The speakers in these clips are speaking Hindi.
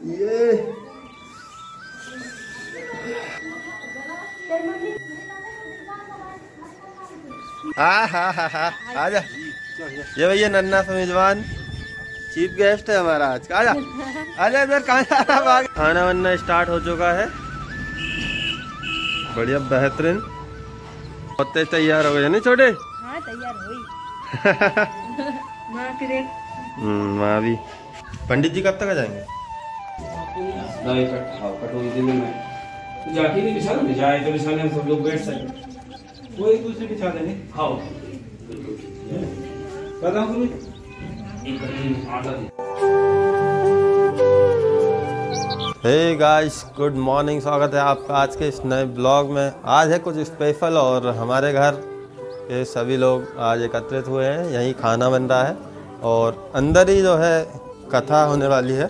ये हा आजा। ये भैया नन्ना सा मेजबान चीफ गेस्ट है हमारा आज का। आजा आजा इधर, कहाँ जा रहा भाग। खाना वाना स्टार्ट हो चुका है, बढ़िया बेहतरीन। बहुत तेज तैयार हो गए नहीं छोटे? हाँ तैयार हुई। माँ भी। पंडित जी कब तक आ जाएंगे? जाके नहीं बिछा लेंगे, जाए तो बिछा लेंगे, सब लोग बैठ सके, वो एक दूसरे बिछा देंगे। हाँ हे गाइस, गुड मॉर्निंग। स्वागत है आपका आज के इस नए ब्लॉग में। आज है कुछ स्पेशल और हमारे घर के सभी लोग आज एकत्रित हुए हैं। यहीं खाना बन रहा है और अंदर ही जो है कथा होने वाली है।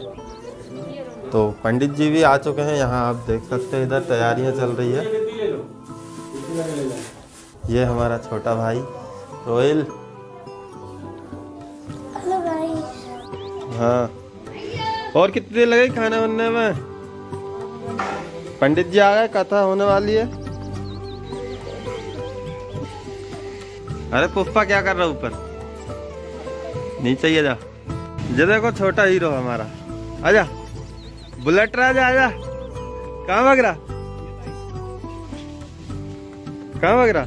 तो पंडित जी भी आ चुके हैं यहाँ, आप देख सकते हैं इधर तैयारियां चल रही है। ये हमारा छोटा भाई रोहिल। हेलो भाई। हाँ, और कितनी देर लगेगी खाना बनने में? पंडित जी आ गए, कथा होने वाली है। अरे पुष्पा क्या कर रहा है ऊपर? नीचे ही जा। ये देखो छोटा हीरो हमारा, आजा। बुलेट राजा आजा। कहाँ भाग रहा? कहाँ भाग रहा?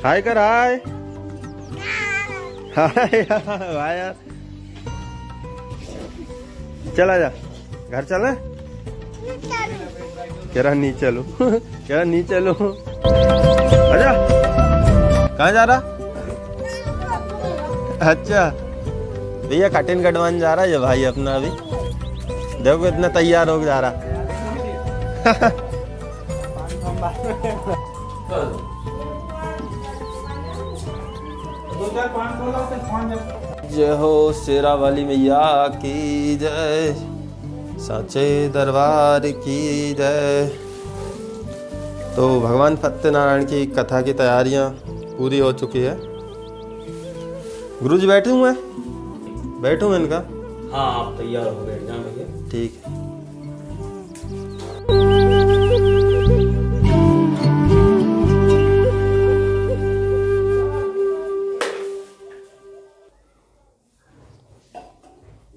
हाय कर, हाय हाय हाय यार। चला जा, घर चले। कह रहा नहीं चलो कह रहा नहीं चलो। आजा। कहाँ जा रहा? अच्छा भैया कटिंग कटवाने जा रहा है ये भाई अपना। अभी देखो इतना तैयार हो जा रहा। जय हो शेरा वाली मैया की जय, साचे दरबार की जय। तो भगवान सत्यनारायण की कथा की तैयारियां पूरी हो चुकी है। गुरुजी बैठे हुए हैं? बैठूं इनका? हाँ आप तैयार हो गए, जान भैया। ठीक है।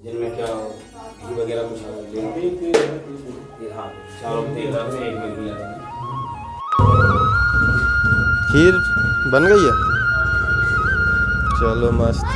जिनमें क्या घी वगैरह कुछ हाँ चारों खीर बन गई है, चलो मस्त।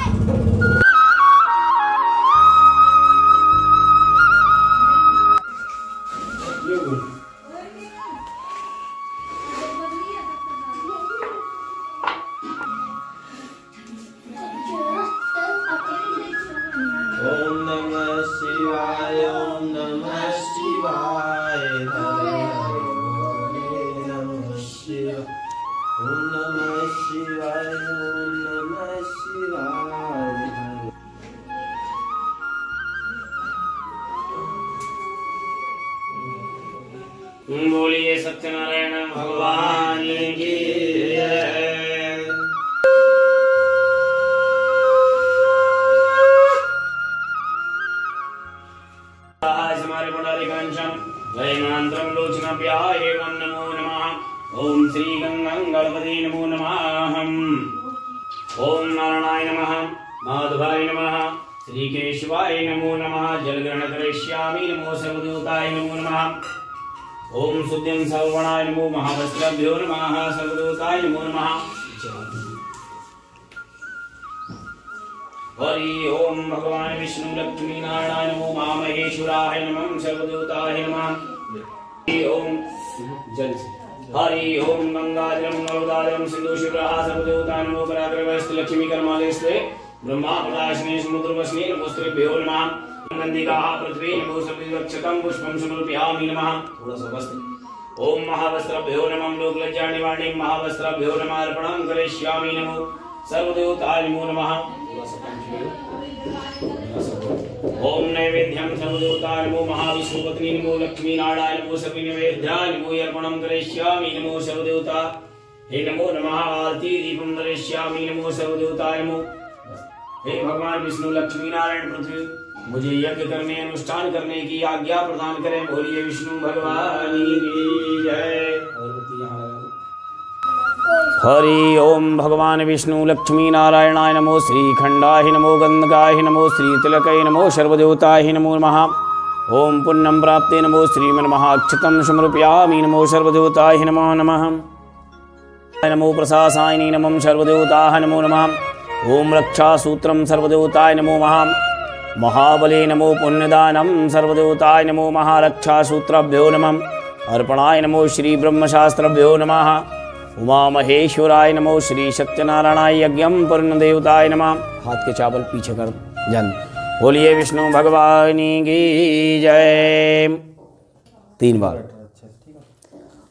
ओम नमः शिवाय, ओम नमः शिवाय, हरे हरे नमः शिवाय, ओम नमः शिवाय, ओम नमः शिवाय, हरे। बोलिए सत्यनारायण भगवान की जय। हमारे पुंडरी कंचन वैमांत्रम लोचनाभ्याय एवं नमो नमः। ओम श्री गंगं गणपति नमो नमः। ओम नारायणाय नमः, माधवाय नमः, श्री केशवाय नमो नमः। जलग्रहण करिष्यामि, नमो सर्वदेवताय नमो नमः। ओम शुद्धिं सर्वणाय नमो, महावस्त्रभ्यो नमः, सर्वदेवताय नमो नमः। हरि ओम भगवान विष्णु लक्ष्मी नारायण नमो, महामहेश्वराय नमः, सर्वदेवताय नमः। हरि ओम जल से। हरि ओम गंगाजलम नर्मदाजलम सिंधु शिवराः, सर्वदेवताय नमो। पराक्रमस्त लक्ष्मी कर्मालेस्ते ब्रह्मा प्रदाशने समुद्रवस्ने नमोस्त्रेभ्यो नमः। नंदिकाः पृथ्वी नमो, सर्वक्षतम पुष्पम समर्पयामि नमः। थोड़ा सा वस्त्र। ओम महावस्त्रभ्यो नमः, लोकलज्जा निवारणे महावस्त्रभ्यो नमः, अर्पणं करिष्यामि नमो, सर्वदेवताय नमो नमः। ओम नैवेद्यं सर्वदेवताय नमो, महाविष्णुपत्नी नमो, लक्ष्मी नारायण नमो, सभी नैवेद्याय नमो, अर्पणं करिष्यामि नमो, सर्वदेवता हे नमो नमः। आरती दीपं दर्शयामि नमो, सर्वदेवताय नमो। हे भगवान विष्णु लक्ष्मी नारायण पृथ्वी मुझे यज्ञ करने अनुष्ठान करने की आज्ञा प्रदान करें। बोलिए विष्णु भगवान की जय। हरि ओम भगवान विष्णु लक्ष्मी नारायणाय नमो, श्रीखंडाय नमो, गंधकाय नमो, श्री तिलकाय नमो, सर्वदेवताय नमो नमः। ओम पुण्यम प्राप्ते नमो, श्रीमन्महाक्षतं समर्पयामि। नमो सर्वदेवताय नमो नमः। नमो प्रशासाय नमः, सर्वदेवताय नमो नमः। ओम रक्षासूत्रम सर्वदेवताय नमो नमः। महाबले नमो, पुण्यदानम सर्वदेवताय नमो, महारक्षासूत्रभ्यो नमः। अर्पणाय नमो, श्री ब्रह्मशास्त्रभ्यो नमः। उमा महेश्वराय नमो, श्री सत्यनारायणाय यज्ञम पूर्णदेवताय नमः। हाथ के चावल पीछे कर जन। बोलिए विष्णु भगवान की जय। 3 बार।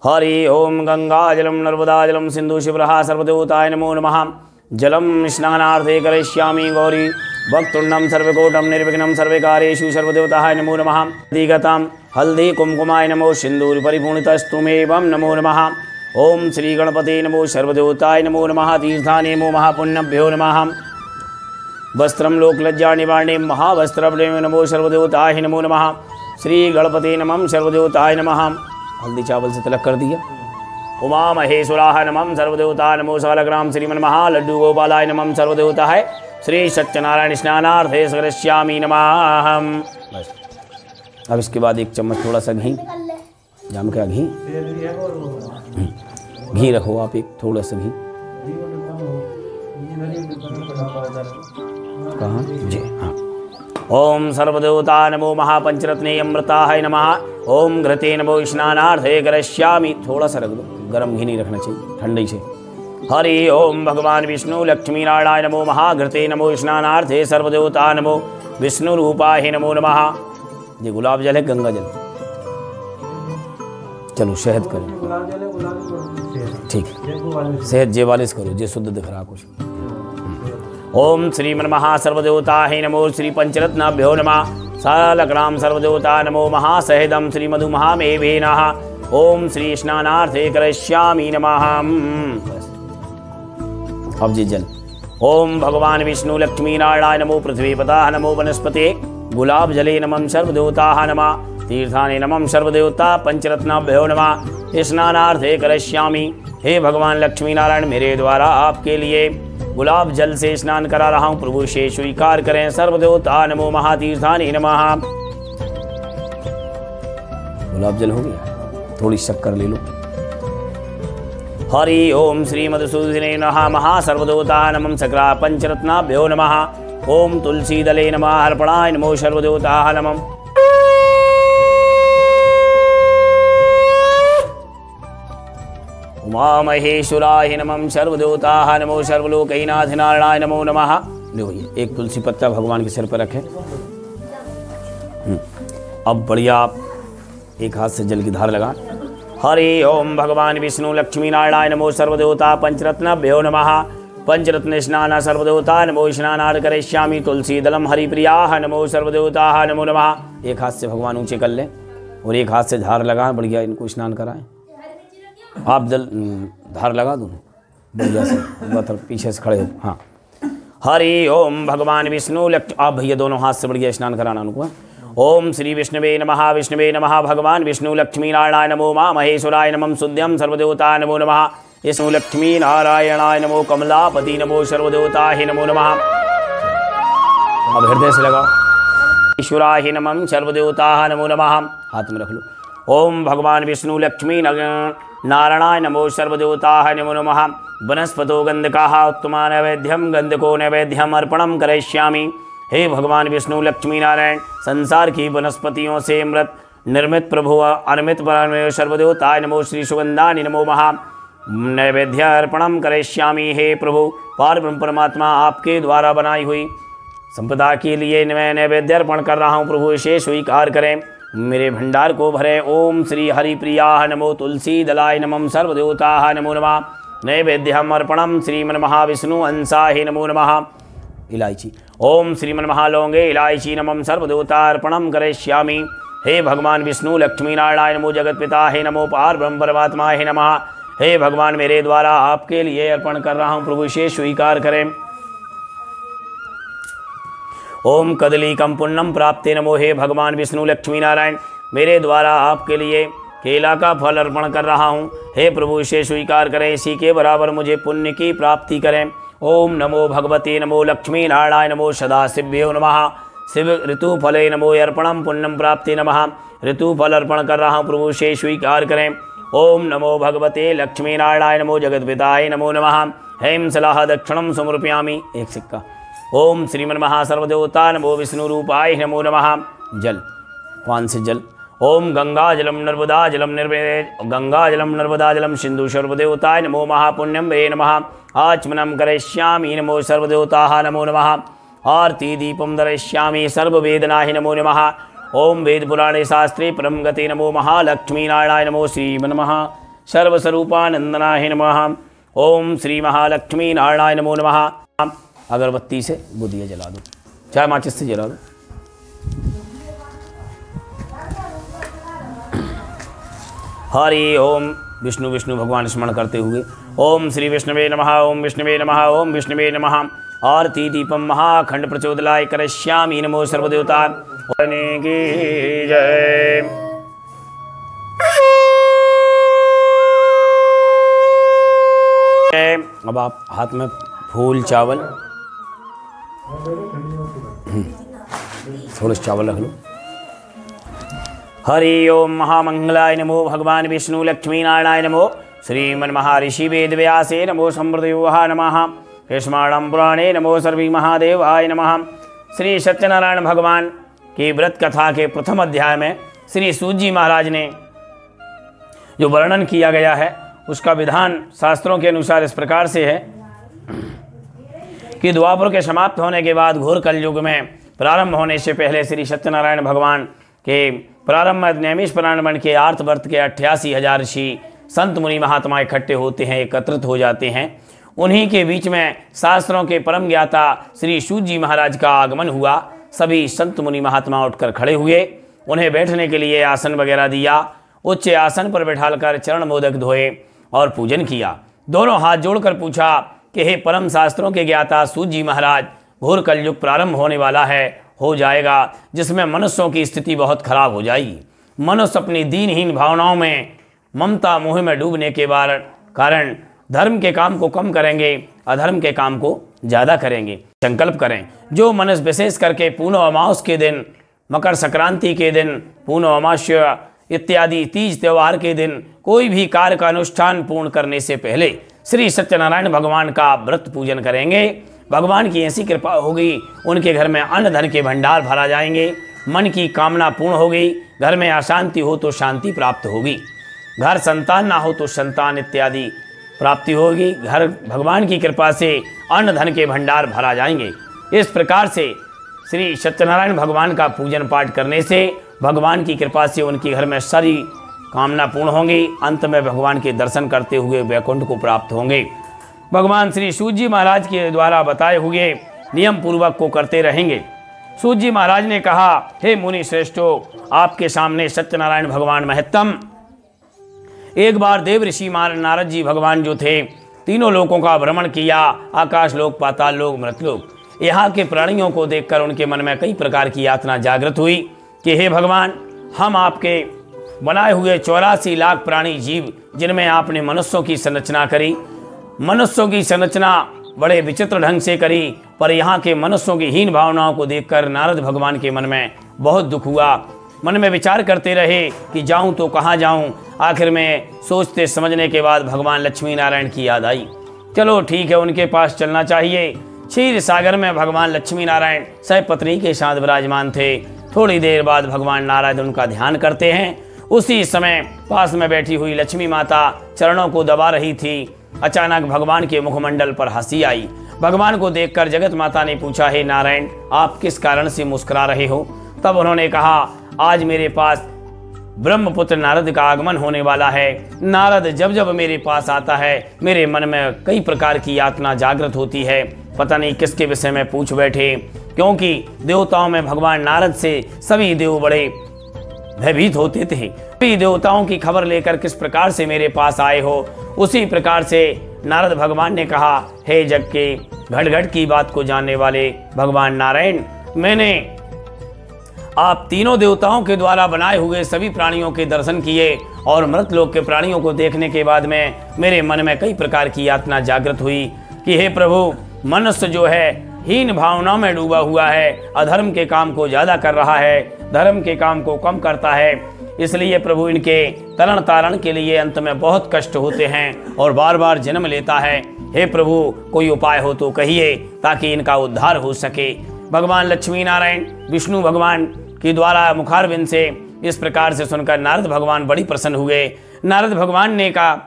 हरि ओम गंगाजलम नर्मदाजलम सिंधु शिवरः सर्वदेवताय नमो नमः। जलम स्नानार्थे करिष्यामि गौरी भक्तुण्डम सर्वकोटम निर्विघ्नं सर्वकार्येषु सर्वदेवताय नमो नमः। दिगताम हल्दी कुमकुमाय नमो, सिंदूर परिपूर्णितस्तुमेवं नमो नमः। ओम श्री गणपते नमो, सर्वदेवताय नमो नमः। तीर्थाने नमो, महापुण्यभ्यो नमः। वस्त्रम लोकलज्जा निवारणे महावस्त्रभ्यो नमो, सर्वदेवताय नमो नमः। श्री गणपते नमः, सर्वदेवताय नमः। हल्दी चावल से तिलक कर दिया। उमा महेश्वराय नमः, सर्वदेवताय नमो, सालग्राम श्रीमन्महा लड्डू गोपालाय नमः, सर्वदेवताय श्री सत्यनारायण स्नानार्थे करिष्यामि नमः। बस अब इसके बाद 1 चम्मच थोड़ा सा घी, जाम का घी घी रखो आप, एक थोड़ा सा घी। कहाँ जी हाँ। ओम सर्वदेवता नमो, महापंचरत्ने अमृताय नमः। ओम घृते नमो, स्नानार्थे करिष्यामि। थोड़ा सा रख दो, गर्म घी नहीं रखना चाहिए, ठंडे से। हरि ओम भगवान विष्णु लक्ष्मी नारायण नमो, महाघृते नमो, स्नानार्थे सर्वदेवता नमो, विष्णु रूपाय नमो नमः। ये गुलाब जल है, गंगा जल। चलो शहद करो, ठीक है, शहद जे वालिस करो, जे शुद्ध दिख रहा कुछ। ओम श्रीमन्महा सर्वदेवताय नमो, श्री पंचरत्नाभ्यो नमः। सालग्राम सर्वदेवता नमो, महासहदम श्री मधु महामेवेनः। ओम श्री स्नानार्थे करिष्यामि नमः। अब जी जल। ओम भगवान विष्णु लक्ष्मी नारायण नमो, पृथ्वीपतः नमो, वनस्पते गुलाब जले नमः, सर्वदेवताः नमः। तीर्थाने नमः, सर्वदेवता पंचरत्नाभ्यो नमः। स्नानार्थे करिष्यामि। हे भगवान लक्ष्मी नारायण, मेरे द्वारा आपके लिए गुलाब जल से स्नान करा रहा हूँ, प्रभु से स्वीकार करें। सर्वदेवता नमो, महातीर्थाने नमः। गुलाब जल हो गया, थोड़ी शक्कर ले लो। हरि ओम श्री मधुसूदने नमः, महासर्वदेवता नमः, सक्रा पंचरत्नाभ्यो नमः। ओम तुलसी दले नमः, अर्पणाय नमो, सर्वदेवता नमः। उमा महेश्वराय नमः, सर्वदेवताः नमो, सर्वलोकैनाथ नारायणाय नमो नमः। देखो ये एक तुलसी पत्ता भगवान के सिर पर रखे। अब बढ़िया एक हाथ से जल की धार लगा। हरि ओम भगवान विष्णु लक्ष्मी नारायण नमो, सर्वदेवता पंचरत्नाभ्यो नमः। पंचरत्न स्नान सर्वदेवता नमो, स्नानार्थ करिष्यामि। तुलसी दलम हरिप्रियाः नमो, सर्वदेवताः नमो नमः। एक हाथ से भगवान ऊंचे कर ले और एक हाथ से धार लगाएं, बढ़िया इनको स्नान कराएं। आप जल धार लगा दो बढ़िया से, पीछे से खड़े हो। हाँ। हरि ओम भगवान विष्णु आप भैया दोनों हाथ से बढ़िया स्नान कराना उनको। ओम श्री विष्णुवे नमः, विष्णुवे नमः। भगवान विष्णु लक्ष्मी नारायण नमो, माँ महेश्वराय नमः, शुद्ध्यम सर्वदेवता नमो नमः। विष्णु लक्ष्मी नारायणाय नमो, कमलापति नमो, सर्वदेवताय नमो नमः। अब हृदय से लगाओ। ईश्वराय नमः, सर्वदेवताः नमो नमः। हाथ में रख लो। ओम भगवान विष्णु लक्ष्मी नारायणाय नमो, सर्वदेवताः नमो नमः। वनस्पतो गंधकाः उत्तमा नैवेद्यम, गंधको नैवेद्यम अर्पणम करिष्यामि। हे भगवान विष्णु लक्ष्मी नारायण, संसार की वनस्पतियों से अमृत निर्मित प्रभु अनमित परमेश्वर सर्वदेवताय नमो, श्री सुगंधानि नमो महा नैवेद्य अर्पणम करिष्यामि। हे प्रभु पारब्रह्म परमात्मा, आपके द्वारा बनाई हुई संपदा के लिए मैं नैवेद्य अर्पण कर रहा हूँ, प्रभु इसे स्वीकार करें, मेरे भंडार को भरें। ओम श्री हरिप्रियाः नमो, तुलसी दलाय नमः, सर्वदेवताः नमो नमः। नैवेद्यम अर्पणम श्रीमन्महाविष्णु अंसाहि नमो नमः। इलायची। ओम श्रीमन्महालौंगे इलायची नमः, सर्वदेवतार्पणम करिष्यामि। हे भगवान विष्णु लक्ष्मी नारायण नमो, जगतपिता हे नमो, पारब्रह्म परमात्मा हे नमः। हे भगवान मेरे द्वारा आपके लिए अर्पण कर रहा हूँ, प्रभु इसे स्वीकार करें। ओम कदलीकम पुण्यम प्राप्ते नमो। हे भगवान विष्णु लक्ष्मी नारायण, मेरे द्वारा आपके लिए केला का फल अर्पण कर रहा हूँ। हे प्रभु इसे स्वीकार करें, इसी के बराबर मुझे पुण्य की प्राप्ति करें। ओम नमो भगवते नमो लक्ष्मी नारायण नमो सदाशिव्यो नमः। शिव ऋतु फले नमो अर्पणम पुण्यम प्राप्ति नमः। ऋतु फल अर्पण कर रहा हूँ, प्रभु से स्वीकार करें। ओम नमो भगवते लक्ष्मी नारायण नमो जगद्पिताय नमो नमः। हेम सलाह दक्षिणम समर्पयामि। एक सिक्का। ओम श्रीमन महासर्वदेवता नमो विष्णु रूपाय नमो नमः। जल, पान से जल। ओम गंगा जलम नर्मदा जलम सिंधु सर्वदेवताय नमो महापुण्यम वे नमः। आचमनम करिष्यामि नमो सर्वदेवताः नमो नमः। आरती दीपम दर्शयामि सर्ववेदनाहि नमो नमः। ओम वेद पुराणे शास्त्रे परम गते नमो महालक्ष्मी नारायण नमो श्रीमन्मः सर्वस्वरूपानंदनाय नमः। ओम श्री महालक्ष्मी नारायण नमो नमः। अगरबत्ती से बुदिया जला दो, चाहे माचिस से जला दो। हरि ओम। विष्णु विष्णु भगवान स्मरण करते हुए ओम श्री विष्णुवे नमः, ओम विष्णुवे नमः, ओम विष्णुवे नमः। आरती दीपम महाखंड प्रचोदलाय करिष्यामि नमो सर्वदेवता की जय। अब आप हाथ में फूल चावल, थोड़े चावल रख लो। हरि ओम महामंगलाय नमो भगवान विष्णु लक्ष्मी नारायण नमो। श्रीमन महर्षि वेद व्यासे नमो समृद्धयोः नमः। कृष्णाणम पुराणे नमो सर्वी महादेवाय नमः। श्री सत्यनारायण भगवान की व्रत कथा के प्रथम अध्याय में श्री सूत जी महाराज ने जो वर्णन किया गया है उसका विधान शास्त्रों के अनुसार इस प्रकार से है कि द्वापर के समाप्त होने के बाद घोर कलयुग में प्रारंभ होने से पहले श्री सत्यनारायण भगवान के प्रारंभ में नैमिष पुराण के आर्तवर्त के 88,000 ऋषि संत मुनि महात्मा इकट्ठे होते हैं, एकत्रित हो जाते हैं। उन्हीं के बीच में शास्त्रों के परम ज्ञाता श्री सूत जी महाराज का आगमन हुआ। सभी संत मुनि महात्मा उठकर खड़े हुए, उन्हें बैठने के लिए आसन वगैरह दिया। उच्च आसन पर बैठाकर चरण मोदक धोए और पूजन किया। दोनों हाथ जोड़कर पूछा कि हे परम शास्त्रों के ज्ञाता सूत जी महाराज, घोर कलयुग प्रारंभ होने वाला है, हो जाएगा, जिसमें मनुष्यों की स्थिति बहुत खराब हो जाएगी। मनुष्य अपनी दीनहीन भावनाओं में, ममता मोह में डूबने के कारण धर्म के काम को कम करेंगे, अधर्म के काम को ज़्यादा करेंगे। संकल्प करें, जो मनुष्य विशेष करके पूर्णिमा अमावस के दिन, मकर संक्रांति के दिन, पूर्णिमा अमावस्या इत्यादि तीज त्यौहार के दिन कोई भी कार्य का अनुष्ठान पूर्ण करने से पहले श्री सत्यनारायण भगवान का व्रत पूजन करेंगे। भगवान की ऐसी कृपा होगी, उनके घर में अन्न धन के भंडार भरा जाएंगे, मन की कामना पूर्ण होगी, घर में अशांति हो तो शांति प्राप्त होगी, घर संतान ना हो तो संतान इत्यादि प्राप्ति होगी, घर भगवान की कृपा से अन्न धन के भंडार भरा जाएंगे। इस प्रकार से श्री सत्यनारायण भगवान का पूजन पाठ करने से भगवान की कृपा से उनके घर में सारी कामना पूर्ण होंगी। अंत में भगवान के दर्शन करते हुए वैकुंठ को प्राप्त होंगे। भगवान श्री सूत जी महाराज के द्वारा बताए हुए नियम पूर्वक को करते रहेंगे। सूत जी महाराज ने कहा, हे मुनि श्रेष्ठो, आपके सामने सत्यनारायण भगवान महत्तम। एक बार देव ऋषि नारद जी भगवान जो थे, तीनों लोकों का भ्रमण किया, आकाश लोक, पाताल लोक, मृतलोक। यहाँ के प्राणियों को देखकर उनके मन में कई प्रकार की यातना जागृत हुई कि हे भगवान, हम आपके बनाए हुए 84 लाख प्राणी जीव, जिनमें आपने मनुष्यों की संरचना करी, मनुष्यों की संरचना बड़े विचित्र ढंग से करी, पर यहाँ के मनुष्यों की हीन भावनाओं को देखकर नारद भगवान के मन में बहुत दुख हुआ। मन में विचार करते रहे कि जाऊं तो कहाँ जाऊं। आखिर में सोचते समझने के बाद भगवान लक्ष्मी नारायण की याद आई। चलो ठीक है, उनके पास चलना चाहिए। क्षीर सागर में भगवान लक्ष्मी नारायण सहपत्नी के साथ विराजमान थे। थोड़ी देर बाद भगवान नारायण उनका ध्यान करते हैं। उसी समय पास में बैठी हुई लक्ष्मी माता चरणों को दबा रही थी। अचानक भगवान के मुखमंडल पर हंसी आई। भगवान को देखकर जगत माता ने पूछा, हे नारायण, आप किस कारण से मुस्कुरा रहे हो? तब उन्होंने कहा, आज मेरे पास ब्रह्मपुत्र नारद का आगमन होने वाला है। नारद जब जब मेरे पास आता है, मेरे मन में कई प्रकार की यातना जागृत होती है। पता नहीं किसके विषय में पूछ बैठे, क्योंकि देवताओं में भगवान नारद से सभी देव बड़े भयभीत होते थे। सभी देवताओं की खबर लेकर किस प्रकार से मेरे पास आए हो? उसी प्रकार से नारद भगवान ने कहा, हे जग के घट घट की बात को जानने वाले भगवान नारायण, मैंने आप तीनों देवताओं के द्वारा बनाए हुए सभी प्राणियों के दर्शन किए और मृतलोक के प्राणियों को देखने के बाद में मेरे मन में कई प्रकार की यातना जागृत हुई कि हे प्रभु, मनुष्य जो है हीन भावनाओं में डूबा हुआ है, अधर्म के काम को ज्यादा कर रहा है, धर्म के काम को कम करता है। इसलिए प्रभु इनके तरण तारण के लिए अंत में बहुत कष्ट होते हैं और बार बार जन्म लेता है। हे प्रभु, कोई उपाय हो तो कहिए ताकि इनका उद्धार हो सके। भगवान लक्ष्मी नारायण विष्णु भगवान के द्वारा मुखारविंद से इस प्रकार से सुनकर नारद भगवान बड़ी प्रसन्न हुए। नारद भगवान ने कहा,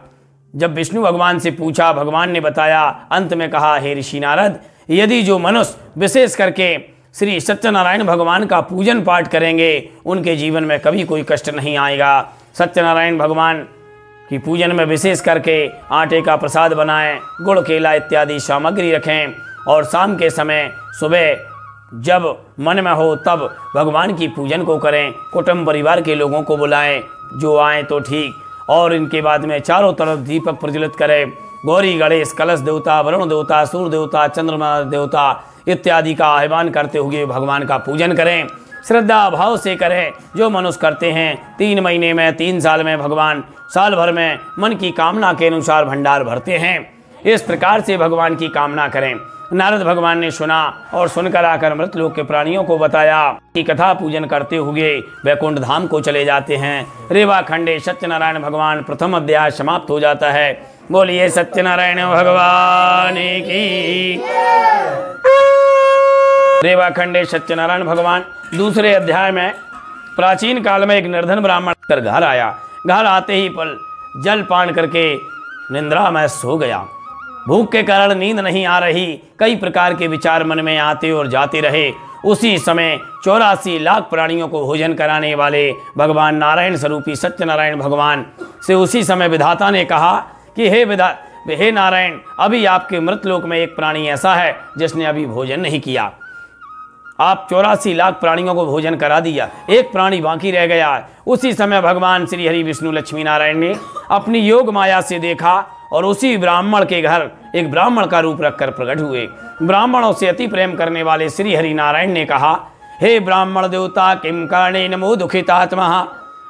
जब विष्णु भगवान से पूछा, भगवान ने बताया, अंत में कहा, हे ऋषि नारद, यदि जो मनुष्य विशेष करके श्री सत्यनारायण भगवान का पूजन पाठ करेंगे उनके जीवन में कभी कोई कष्ट नहीं आएगा। सत्यनारायण भगवान की पूजन में विशेष करके आटे का प्रसाद बनाएं, गुड़ केला इत्यादि सामग्री रखें और शाम के समय सुबह जब मन में हो तब भगवान की पूजन को करें। कुटुंब परिवार के लोगों को बुलाएं, जो आए तो ठीक, और इनके बाद में चारों तरफ दीपक प्रज्वलित करें। गौरी गणेश कलश देवता, वरुण देवता, सूर्य देवता, चंद्रमा देवता इत्यादि का आह्वान करते हुए भगवान का पूजन करें। श्रद्धा भाव से करें। जो मनुष्य करते हैं 3 महीने में, 3 साल में, भगवान साल भर में मन की कामना के अनुसार भंडार भरते हैं। इस प्रकार से भगवान की कामना करें। नारद भगवान ने सुना और सुनकर आकर मृतलोक के प्राणियों को बताया कि कथा पूजन करते हुए वैकुंठ धाम को चले जाते हैं। रेवा खंडे सत्यनारायण भगवान प्रथम अध्याय समाप्त हो जाता है। बोलिए सत्यनारायण भगवान की। रेवा खंडे सत्यनारायण भगवान दूसरे अध्याय में प्राचीन काल में एक निर्धन ब्राह्मण कर घर आया। घर आते ही पल जल पान करके निंद्रा में सो गया। भूख के कारण नींद नहीं आ रही, कई प्रकार के विचार मन में आते और जाते रहे। उसी समय 84 लाख प्राणियों को भोजन कराने वाले भगवान नारायण स्वरूपी सत्यनारायण भगवान से उसी समय विधाता ने कहा कि हे नारायण, अभी आपके मृतलोक में एक प्राणी ऐसा है जिसने अभी भोजन नहीं किया। आप 84 लाख प्राणियों को भोजन करा दिया, एक प्राणी बाकी रह गया। उसी समय भगवान श्री हरि विष्णु लक्ष्मी नारायण ने अपनी योग माया से देखा और उसी ब्राह्मण के घर एक ब्राह्मण का रूप रखकर प्रकट हुए। ब्राह्मणों से अति प्रेम करने वाले श्री हरि नारायण ने कहा, हे ब्राह्मण देवता, किम कारणे नमो दुखितात्मा।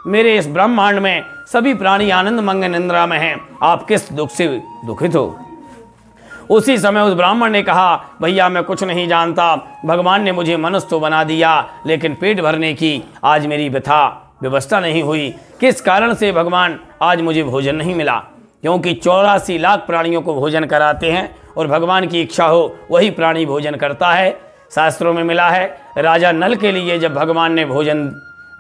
मेरे इस ब्रह्मांड में सभी प्राणी आनंद मंग निंद्रा में हैं, आप किस दुख से दुखित हो। उसी समय उस ब्राह्मण ने कहा, भैया मैं कुछ नहीं जानता, भगवान ने मुझे मनुष्य तो बना दिया लेकिन पेट भरने की आज मेरी व्यवस्था नहीं हुई। किस कारण से भगवान आज मुझे भोजन नहीं मिला? क्योंकि 84 लाख प्राणियों को भोजन कराते हैं और भगवान की इच्छा हो वही प्राणी भोजन करता है। शास्त्रों में मिला है, राजा नल के लिए जब भगवान ने भोजन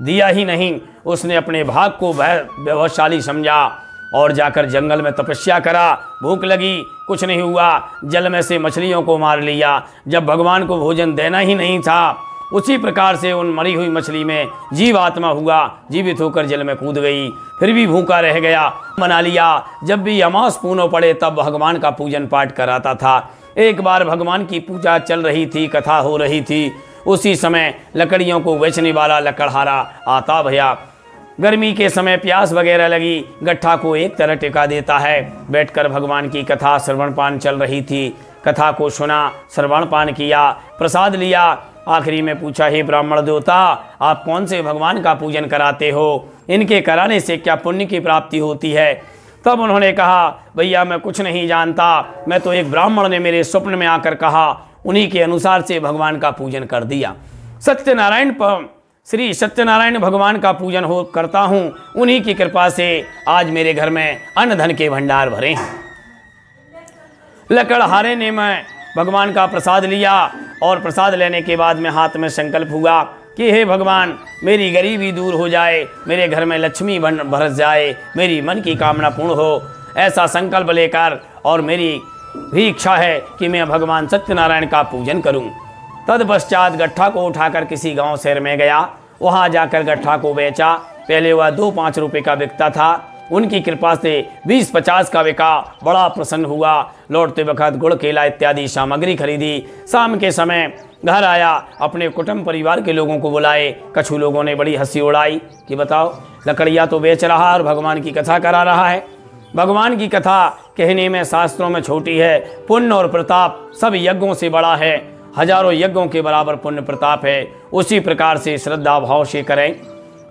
दिया ही नहीं, उसने अपने भाग को वैभवशाली समझा और जाकर जंगल में तपस्या करा। भूख लगी, कुछ नहीं हुआ, जल में से मछलियों को मार लिया। जब भगवान को भोजन देना ही नहीं था, उसी प्रकार से उन मरी हुई मछली में जीव आत्मा हुआ, जीवित होकर जल में कूद गई। फिर भी भूखा रह गया, मना लिया। जब भी अमावस पूनो पड़े तब भगवान का पूजन पाठ कराता था। एक बार भगवान की पूजा चल रही थी, कथा हो रही थी, उसी समय लकड़ियों को बेचने वाला लकड़हारा आता भैया। गर्मी के समय प्यास वगैरह लगी, गट्ठा को एक तरह टिका देता है। बैठकर भगवान की कथा श्रवण पान चल रही थी। कथा को सुना, श्रवण पान किया, प्रसाद लिया। आखिरी में पूछा, हे ब्राह्मण देवता, आप कौन से भगवान का पूजन कराते हो? इनके कराने से क्या पुण्य की प्राप्ति होती है? तब उन्होंने कहा, भैया मैं कुछ नहीं जानता, मैं तो एक ब्राह्मण ने मेरे स्वप्न में आकर कहा, उन्हीं के अनुसार से भगवान का पूजन कर दिया। श्री सत्यनारायण भगवान का पूजन करता हूँ, उन्हीं की कृपा से आज मेरे घर में अन्न धन के भंडार भरे हैं। लकड़हारे ने मैं भगवान का प्रसाद लिया और प्रसाद लेने के बाद में हाथ में संकल्प हुआ कि हे भगवान, मेरी गरीबी दूर हो जाए, मेरे घर में लक्ष्मी बरस जाए, मेरी मन की कामना पूर्ण हो, ऐसा संकल्प लेकर, और मेरी भी इच्छा है कि मैं भगवान सत्यनारायण का पूजन करूं। तत्पश्चात गट्ठा को उठाकर किसी गांव शहर में गया। वहां जाकर गट्ठा को बेचा। पहले वह 2-5 रुपए का बिकता था, उनकी कृपा से 20-50 का बिका। बड़ा प्रसन्न हुआ। लौटते वक्त गुड़ केला इत्यादि सामग्री खरीदी। शाम के समय घर आया, अपने कुटुंब परिवार के लोगों को बुलाए। कछु लोगों ने बड़ी हंसी उड़ाई कि बताओ, लकड़ियाँ तो बेच रहा और भगवान की कथा करा रहा है। भगवान की कथा कहने में शास्त्रों में छोटी है, पुण्य और प्रताप सब यज्ञों से बड़ा है। हजारों यज्ञों के बराबर पुण्य प्रताप है। उसी प्रकार से श्रद्धा भाव से करें।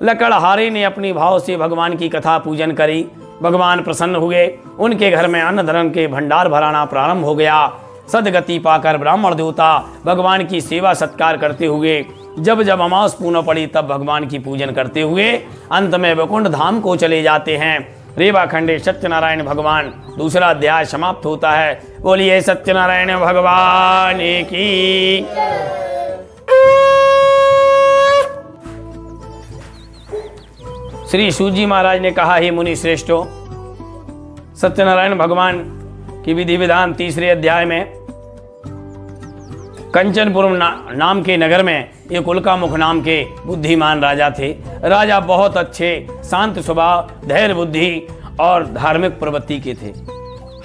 लकड़हारे ने अपनी भाव से भगवान की कथा पूजन करी। भगवान प्रसन्न हुए। उनके घर में अन्न धर्म के भंडार भराना प्रारंभ हो गया। सदगति पाकर ब्राह्मण देवता भगवान की सेवा सत्कार करते हुए जब जब अमावस पूर्ण पड़ी तब भगवान की पूजन करते हुए अंत में वैकुंठ धाम को चले जाते हैं। रेवा खंडे सत्यनारायण भगवान दूसरा अध्याय समाप्त होता है। बोलिए सत्यनारायण भगवान की। श्री सूत जी महाराज ने कहा, हे मुनि श्रेष्ठों, सत्यनारायण भगवान की विधि विधान तीसरे अध्याय में कंचनपुर नाम के नगर में एक उल्कामुख नाम के बुद्धिमान राजा थे। राजा बहुत अच्छे, शांत स्वभाव, धैर्य बुद्धि और धार्मिक प्रवृत्ति के थे।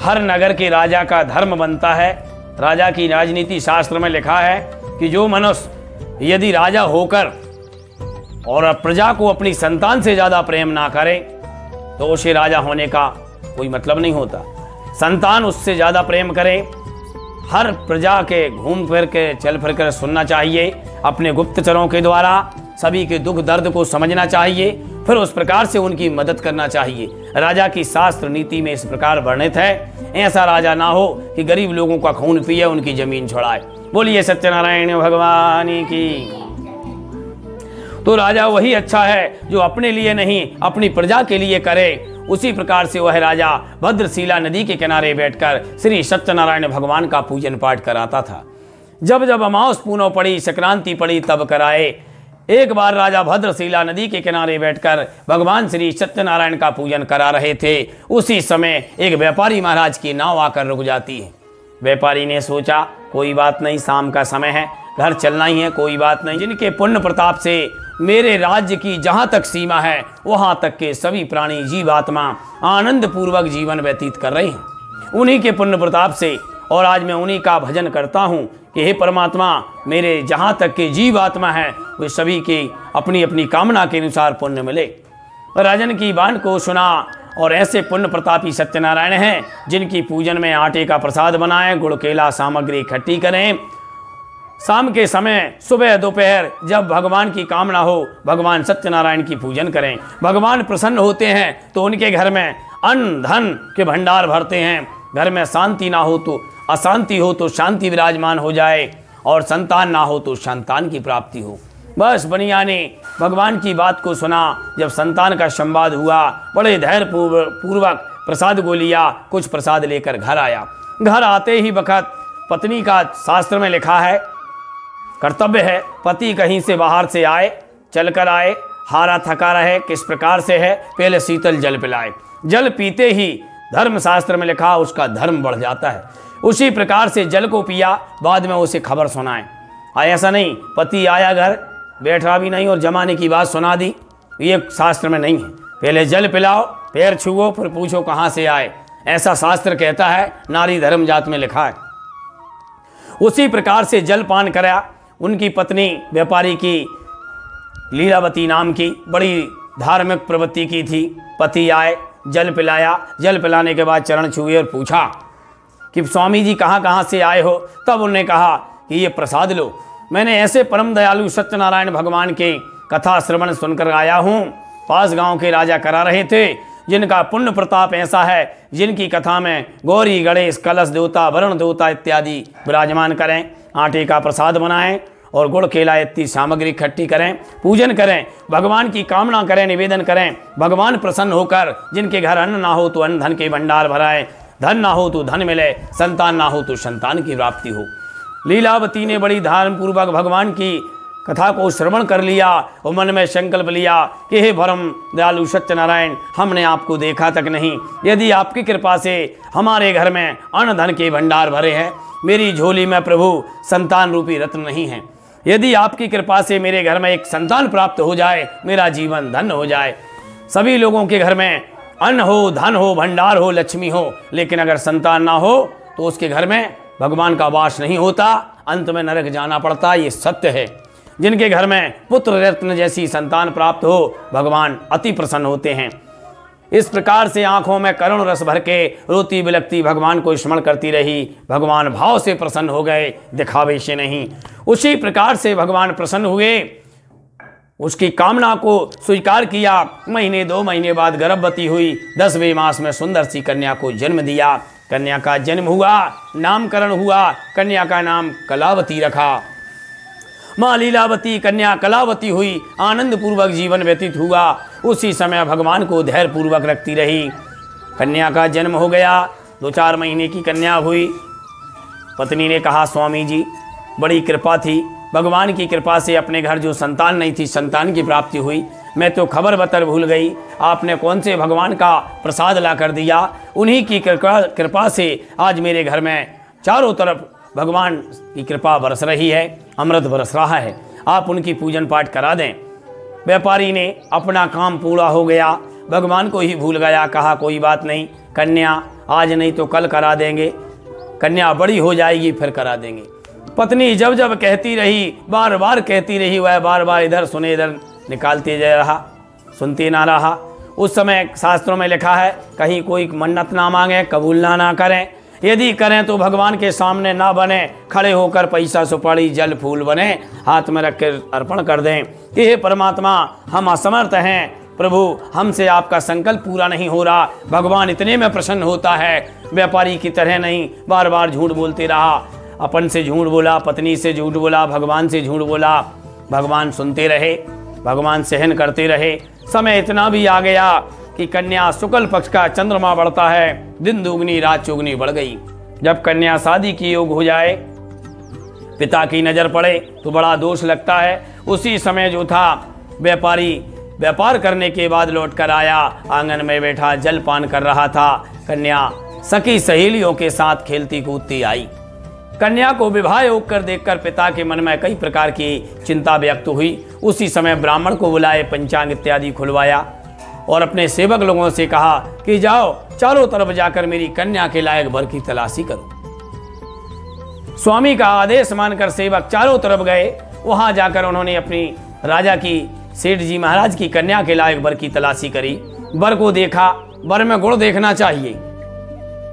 हर नगर के राजा का धर्म बनता है। राजा की राजनीति शास्त्र में लिखा है कि जो मनुष्य यदि राजा होकर और प्रजा को अपनी संतान से ज्यादा प्रेम ना करे तो उसे राजा होने का कोई मतलब नहीं होता। संतान उससे ज्यादा प्रेम करे। हर प्रजा के घूम फिर के चल फिर कर सुनना चाहिए। अपने गुप्तचरों के द्वारा सभी के दुख दर्द को समझना चाहिए, फिर उस प्रकार से उनकी मदद करना चाहिए। राजा की शास्त्र नीति में इस प्रकार वर्णित है। ऐसा राजा ना हो कि गरीब लोगों का खून पिए, उनकी जमीन छोड़ाए। बोलिए सत्यनारायण भगवान की। तो राजा वही अच्छा है जो अपने लिए नहीं अपनी प्रजा के लिए करे। उसी प्रकार से वह राजा भद्रशिला नदी के किनारे बैठकर श्री सत्यनारायण भगवान का पूजन पाठ कराता था। जब जब अमावस पूर्णो पड़ी, संक्रांति पड़ी, तब कराए। एक बार राजा भद्रशिला नदी के किनारे बैठकर भगवान श्री सत्यनारायण का पूजन करा रहे थे। उसी समय एक व्यापारी महाराज की नाव आकर रुक जाती है। व्यापारी ने सोचा, कोई बात नहीं, शाम का समय है, घर चलना ही है, कोई बात नहीं। जिनके पुण्य प्रताप से मेरे राज्य की जहां तक सीमा है वहां तक के सभी प्राणी जीवात्मा आनंद पूर्वक जीवन व्यतीत कर रहे हैं, उन्हीं के पुण्य प्रताप से। और आज मैं उन्हीं का भजन करता हूं कि हे परमात्मा, मेरे जहां तक के जीवात्मा है वे सभी के अपनी अपनी कामना के अनुसार पुण्य मिले। राजन की बात को सुना और ऐसे पुण्य प्रतापी सत्यनारायण हैं जिनकी पूजन में आटे का प्रसाद बनाएं, गुड़ केला सामग्री इकट्ठी करें। शाम के समय, सुबह दोपहर जब भगवान की कामना हो, भगवान सत्यनारायण की पूजन करें। भगवान प्रसन्न होते हैं तो उनके घर में अन्न धन के भंडार भरते हैं। घर में शांति ना हो तो अशांति हो तो शांति विराजमान हो जाए, और संतान ना हो तो संतान की प्राप्ति हो। बस बनिया ने भगवान की बात को सुना। जब संतान का संवाद हुआ, बड़े धैर्य पूर्वक प्रसाद को लिया, कुछ प्रसाद लेकर घर आया। घर आते ही वक्त पत्नी का शास्त्र में लिखा है, कर्तव्य है, पति कहीं से बाहर से आए, चलकर आए, हारा थका रहे, किस प्रकार से है, पहले शीतल जल पिलाए। जल पीते ही धर्म शास्त्र में लिखा उसका धर्म बढ़ जाता है। उसी प्रकार से जल को पिया, बाद में उसे खबर सुनाए। ऐसा नहीं पति आया घर, बैठा भी नहीं और जमाने की बात सुना दी, ये शास्त्र में नहीं है। पहले जल पिलाओ, पैर छुओ, फिर पूछो कहाँ से आए, ऐसा शास्त्र कहता है, नारी धर्म जात में लिखा है। उसी प्रकार से जल पान कराया। उनकी पत्नी व्यापारी की लीलावती नाम की बड़ी धार्मिक प्रवृत्ति की थी। पति आए, जल पिलाया। जल पिलाने के बाद चरण छुए और पूछा कि स्वामी जी कहाँ से आए हो। तब उन्होंने कहा कि ये प्रसाद लो, मैंने ऐसे परम दयालु सत्यनारायण भगवान के कथा श्रवण सुनकर आया हूँ। पास गांव के राजा करा रहे थे, जिनका पुण्य प्रताप ऐसा है, जिनकी कथा में गौरी गणेश कलश देवता वरुण देवता इत्यादि विराजमान करें। आटे का प्रसाद बनाएं और गुड़ केला इत्यादि सामग्री इकट्ठी करें, पूजन करें, भगवान की कामना करें, निवेदन करें। भगवान प्रसन्न होकर जिनके घर अन्न ना हो तो अन्न धन के भंडार भराएं, धन ना हो तो धन मिले, संतान ना हो तो संतान की प्राप्ति हो। लीलावती ने बड़ी धारण पूर्वक भगवान की कथा को श्रवण कर लिया और मन में संकल्प लिया कि हे परम दयालु सत्यनारायण, हमने आपको देखा तक नहीं, यदि आपकी कृपा से हमारे घर में अन्न धन के भंडार भरे हैं, मेरी झोली में प्रभु संतान रूपी रत्न नहीं है, यदि आपकी कृपा से मेरे घर में एक संतान प्राप्त हो जाए, मेरा जीवन धन्य हो जाए। सभी लोगों के घर में अन्न हो, धन हो, भंडार हो, लक्ष्मी हो, लेकिन अगर संतान ना हो तो उसके घर में भगवान का वास नहीं होता, अंत में नरक जाना पड़ता। ये सत्य है। जिनके घर में पुत्र रत्न जैसी संतान प्राप्त हो, भगवान अति प्रसन्न होते हैं। इस प्रकार से आंखों में करुण रस भर के रोती बिलखती भगवान को स्मरण करती रही। भगवान भाव से प्रसन्न हो गए, दिखावे से नहीं। उसी प्रकार से भगवान प्रसन्न हुए, उसकी कामना को स्वीकार किया। महीने 2 महीने बाद गर्भवती हुई। 10वें मास में सुंदर सी कन्या को जन्म दिया। कन्या का जन्म हुआ, नामकरण हुआ, कन्या का नाम कलावती रखा। माँ लीलावती कन्या कलावती हुई, आनंद पूर्वक जीवन व्यतीत हुआ। उसी समय भगवान को धैर्य पूर्वक रखती रही। कन्या का जन्म हो गया, 2-4 महीने की कन्या हुई। पत्नी ने कहा, स्वामी जी बड़ी कृपा थी, भगवान की कृपा से अपने घर जो संतान नहीं थी, संतान की प्राप्ति हुई। मैं तो खबर बतर भूल गई, आपने कौन से भगवान का प्रसाद ला कर दिया। उन्हीं की कृपा से आज मेरे घर में चारों तरफ भगवान की कृपा बरस रही है, अमृत बरस रहा है। आप उनकी पूजन पाठ करा दें। व्यापारी ने अपना काम पूरा हो गया, भगवान को ही भूल गया। कहा कोई बात नहीं, कन्या आज नहीं तो कल करा देंगे, कन्या बड़ी हो जाएगी फिर करा देंगे। पत्नी जब जब कहती रही, बार बार कहती रही, वह बार बार इधर सुने इधर निकालते जा रहा, सुनते ना रहा। उस समय शास्त्रों में लिखा है, कहीं कोई मन्नत ना मांगे, कबूल ना करें। यदि करें तो भगवान के सामने ना बने, खड़े होकर पैसा सुपारी जल फूल बने, हाथ में रख कर अर्पण कर दें कि हे परमात्मा हम असमर्थ हैं, प्रभु हमसे आपका संकल्प पूरा नहीं हो रहा। भगवान इतने में प्रसन्न होता है। व्यापारी की तरह नहीं, बार बार झूठ बोलते रहा। अपन से झूठ बोला, पत्नी से झूठ बोला, भगवान से झूठ बोला। भगवान सुनते रहे, भगवान सहन करते रहे। समय इतना भी आ गया कि कन्या शुक्ल पक्ष का चंद्रमा बढ़ता है, दिन दुगनी रात चौगनी बढ़ गई। जब कन्या शादी की योग हो जाए, पिता की नजर पड़े तो बड़ा दोष लगता है। उसी समय जो था व्यापारी व्यापार करने के बाद लौट कर आया, आंगन में बैठा जलपान कर रहा था। कन्या सखी सहेलियों के साथ खेलती कूदती आई। कन्या को विवाह योग कर देखकर पिता के मन में कई प्रकार की चिंता व्यक्त हुई। उसी समय ब्राह्मण को बुलाए, पंचांग इत्यादि खुलवाया और अपने सेवक लोगों से कहा कि जाओ चारों तरफ जाकर मेरी कन्या के लायक वर की तलाशी करो। स्वामी का आदेश मानकर सेवक चारों तरफ गए। वहां जाकर उन्होंने अपनी राजा की, सेठ जी महाराज की कन्या के लायक वर की तलाशी करी। वर को देखा, वर में गुण देखना चाहिए,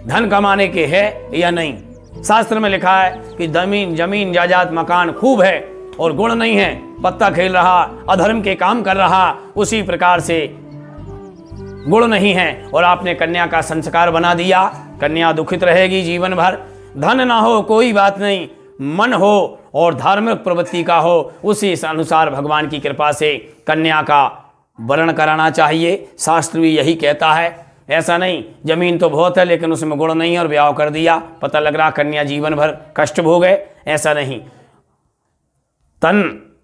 धन कमाने के है या नहीं। शास्त्र में लिखा है कि जमीन जायदाद मकान खूब है और गुण नहीं है, पत्ता खेल रहा, अधर्म के काम कर रहा। उसी प्रकार से गुण नहीं है और आपने कन्या का संस्कार बना दिया। कन्या दुखित रहेगी जीवन भर। धन ना हो कोई बात नहीं, मन हो और धार्मिक प्रवृत्ति का हो, उसी अनुसार भगवान की कृपा से कन्या का वर्ण कराना चाहिए। शास्त्र भी यही कहता है। ऐसा नहीं जमीन तो बहुत है लेकिन उसमें गुण नहीं है और ब्याह कर दिया, पता लग रहा कन्या जीवन भर कष्ट भोगे। ऐसा नहीं, तन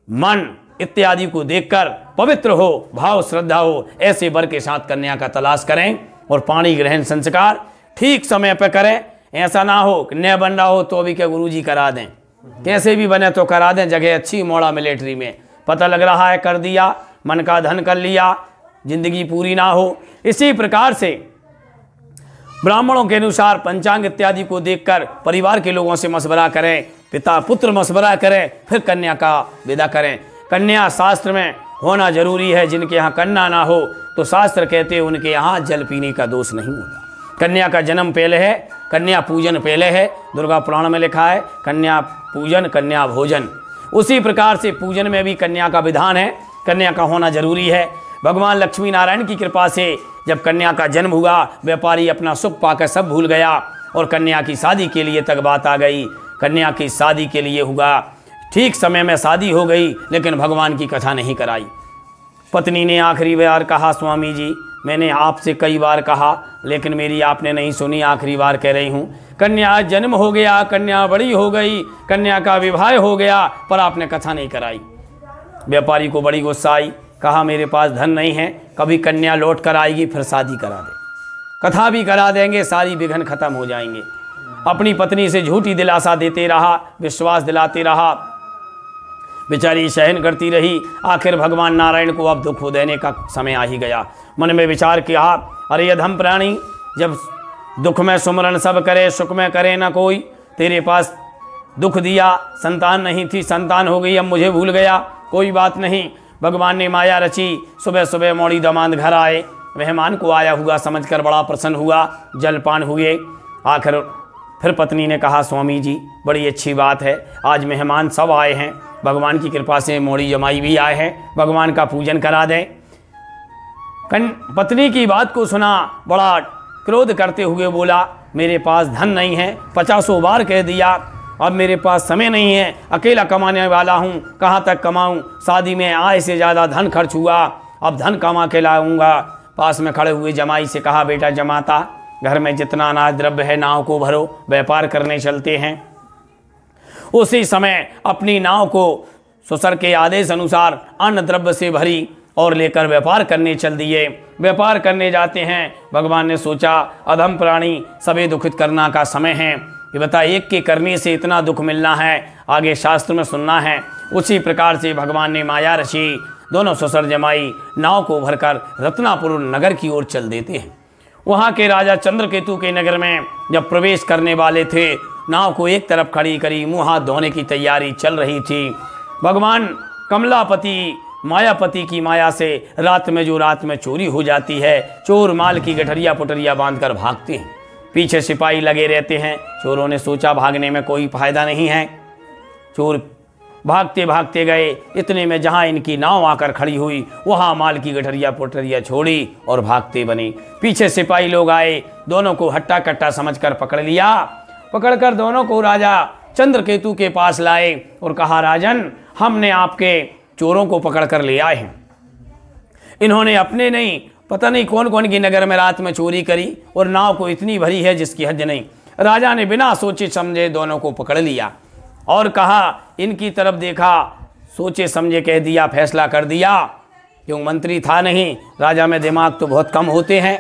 मन इत्यादि को देखकर पवित्र हो, भाव श्रद्धा हो, ऐसे वर के साथ कन्या का तलाश करें और पाणी ग्रहण संस्कार ठीक समय पर करें। ऐसा ना हो न बन रहा हो तो भी क्या गुरुजी करा दें, कैसे भी बने तो करा दें, जगह अच्छी मोड़ा मिलिट्री में, पता लग रहा है कर दिया, मन का धन कर लिया, जिंदगी पूरी ना हो। इसी प्रकार से ब्राह्मणों के अनुसार पंचांग इत्यादि को देखकर परिवार के लोगों से मशवरा करें, पिता पुत्र मशवरा करें, फिर कन्या का विदा करें। कन्या शास्त्र में होना जरूरी है। जिनके यहाँ कन्या ना हो तो शास्त्र कहते हैं उनके यहाँ जल पीने का दोष नहीं होता। कन्या का जन्म पहले है, कन्या पूजन पहले है। दुर्गा पुराण में लिखा है कन्या पूजन कन्या भोजन। उसी प्रकार से पूजन में भी कन्या का विधान है, कन्या का होना जरूरी है। भगवान लक्ष्मी नारायण की कृपा से जब कन्या का जन्म हुआ, व्यापारी अपना सुख पाकर सब भूल गया और कन्या की शादी के लिए तक बात आ गई। कन्या की शादी के लिए हुआ, ठीक समय में शादी हो गई, लेकिन भगवान की कथा नहीं कराई। पत्नी ने आखिरी बार कहा, स्वामी जी मैंने आपसे कई बार कहा लेकिन मेरी आपने नहीं सुनी, आखिरी बार कह रही हूँ। कन्या जन्म हो गया, कन्या बड़ी हो गई, कन्या का विवाह हो गया, पर आपने कथा नहीं कराई। व्यापारी को बड़ी गुस्सा आई, कहा मेरे पास धन नहीं है, कभी कन्या लौट कर आएगी फिर शादी करा दे, कथा भी करा देंगे, सारी विघ्न खत्म हो जाएंगे। अपनी पत्नी से झूठी दिलासा देते रहा, विश्वास दिलाते रहा, बेचारी सहन करती रही। आखिर भगवान नारायण को अब दुख देने का समय आ ही गया। मन में विचार किया, अरे अधम प्राणी, जब दुख में सुमरण सब करे, सुख में करे ना कोई। तेरे पास दुख दिया, संतान नहीं थी, संतान हो गई, अब मुझे भूल गया, कोई बात नहीं। भगवान ने माया रची। सुबह सुबह मौड़ी दामाद घर आए, मेहमान को आया हुआ समझकर बड़ा प्रसन्न हुआ, जलपान हुए। आखिर फिर पत्नी ने कहा, स्वामी जी बड़ी अच्छी बात है, आज मेहमान सब आए हैं, भगवान की कृपा से मोड़ी जमाई भी आए हैं, भगवान का पूजन करा दें। पत्नी की बात को सुना, बड़ा क्रोध करते हुए बोला, मेरे पास धन नहीं है, 50 बार कह दिया, अब मेरे पास समय नहीं है, अकेला कमाने वाला हूँ, कहाँ तक कमाऊँ, शादी में आय से ज़्यादा धन खर्च हुआ, अब धन कमा के लाऊंगा। पास में खड़े हुए जमाई से कहा, बेटा जमाता, घर में जितना अनाज द्रव्य है नाव को भरो, व्यापार करने चलते हैं। उसी समय अपनी नाव को ससुर के आदेश अनुसार अन्न द्रव्य से भरी और लेकर व्यापार करने चल दिए। व्यापार करने जाते हैं, भगवान ने सोचा अधम प्राणी सभी दुखित करना का समय है, ये बता एक के करने से इतना दुख मिलना है, आगे शास्त्र में सुनना है। उसी प्रकार से भगवान ने माया रची, दोनों ससुर जमाई नाव को भरकर रत्नापुर नगर की ओर चल देते हैं। वहाँ के राजा चंद्रकेतु के नगर में जब प्रवेश करने वाले थे, नाव को एक तरफ खड़ी करी, मुँह हाथ धोने की तैयारी चल रही थी। भगवान कमलापति मायापति की माया से रात में चोरी हो जाती है, चोर माल की गठरिया पुटरिया बांधकर भागते हैं, पीछे सिपाही लगे रहते हैं। चोरों ने सोचा भागने में कोई फायदा नहीं है, चोर भागते भागते गए, इतने में जहां इनकी नाव आकर खड़ी हुई, वहां माल की गठरिया पुटरिया छोड़ी और भागते बने। पीछे सिपाही लोग आए, दोनों को हट्टा कट्टा समझकर पकड़ लिया। पकड़कर दोनों को राजा चंद्रकेतु के पास लाए और कहा, राजन हमने आपके चोरों को पकड़ कर ले आए हैं, इन्होंने अपने नहीं पता नहीं कौन कौन की नगर में रात में चोरी करी और नाव को इतनी भरी है जिसकी हद नहीं। राजा ने बिना सोचे समझे दोनों को पकड़ लिया और कहा, इनकी तरफ देखा, सोचे समझे कह दिया, फैसला कर दिया, क्यों मंत्री था नहीं, राजा में दिमाग तो बहुत कम होते हैं,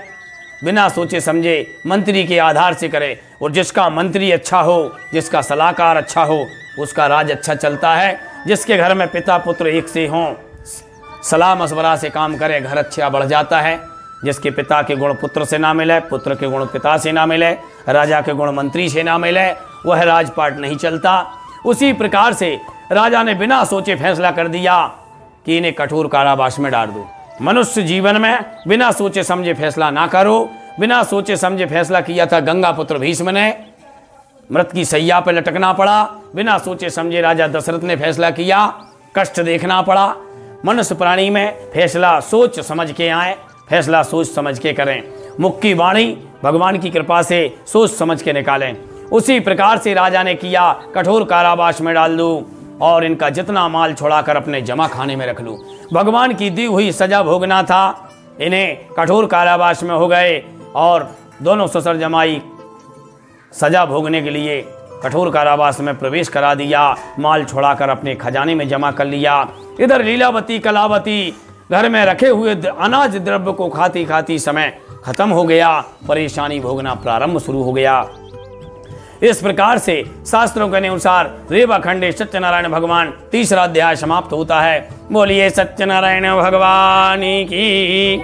बिना सोचे समझे मंत्री के आधार से करे, और जिसका मंत्री अच्छा हो, जिसका सलाहकार अच्छा हो, उसका राज अच्छा चलता है। जिसके घर में पिता पुत्र एक से हों, सलाह मशवरा से काम करे, घर अच्छा बढ़ जाता है। जिसके पिता के गुण पुत्र से ना मिले, पुत्र के गुण पिता से ना मिले, राजा के गुण मंत्री से ना मिले, वह राजपाट नहीं चलता। उसी प्रकार से राजा ने बिना सोचे फैसला कर दिया कि इन्हें कठोर कारावास में डाल दो। मनुष्य जीवन में बिना सोचे समझे फैसला ना करो। बिना सोचे समझे फैसला किया था गंगा पुत्र भीष्म ने, मृत की सैया पर लटकना पड़ा। बिना सोचे समझे राजा दशरथ ने फैसला किया, कष्ट देखना पड़ा। मनुष्य प्राणी में फैसला सोच समझ के आए, फैसला सोच समझ के करें। मुख की वाणी भगवान की कृपा से सोच समझ के निकालें। उसी प्रकार से राजा ने किया, कठोर कारावास में डाल दूं और इनका जितना माल छुड़ाकर अपने जमा खाने में रख लूं। भगवान की दी हुई सजा भोगना था, इन्हें कठोर कारावास में हो गए और दोनों ससुर जमाई सजा भोगने के लिए कठोर कारावास में प्रवेश करा दिया। माल छुड़ाकर अपने खजाने में जमा कर लिया। इधर लीलावती कलावती घर में रखे हुए अनाज द्रव्य को खाती खाती समय खत्म हो गया, परेशानी भोगना प्रारंभ शुरू हो गया। इस प्रकार से शास्त्रों के अनुसार रेवा खंडे सत्यनारायण भगवान तीसरा अध्याय समाप्त होता है। बोलिए सत्यनारायण भगवान की।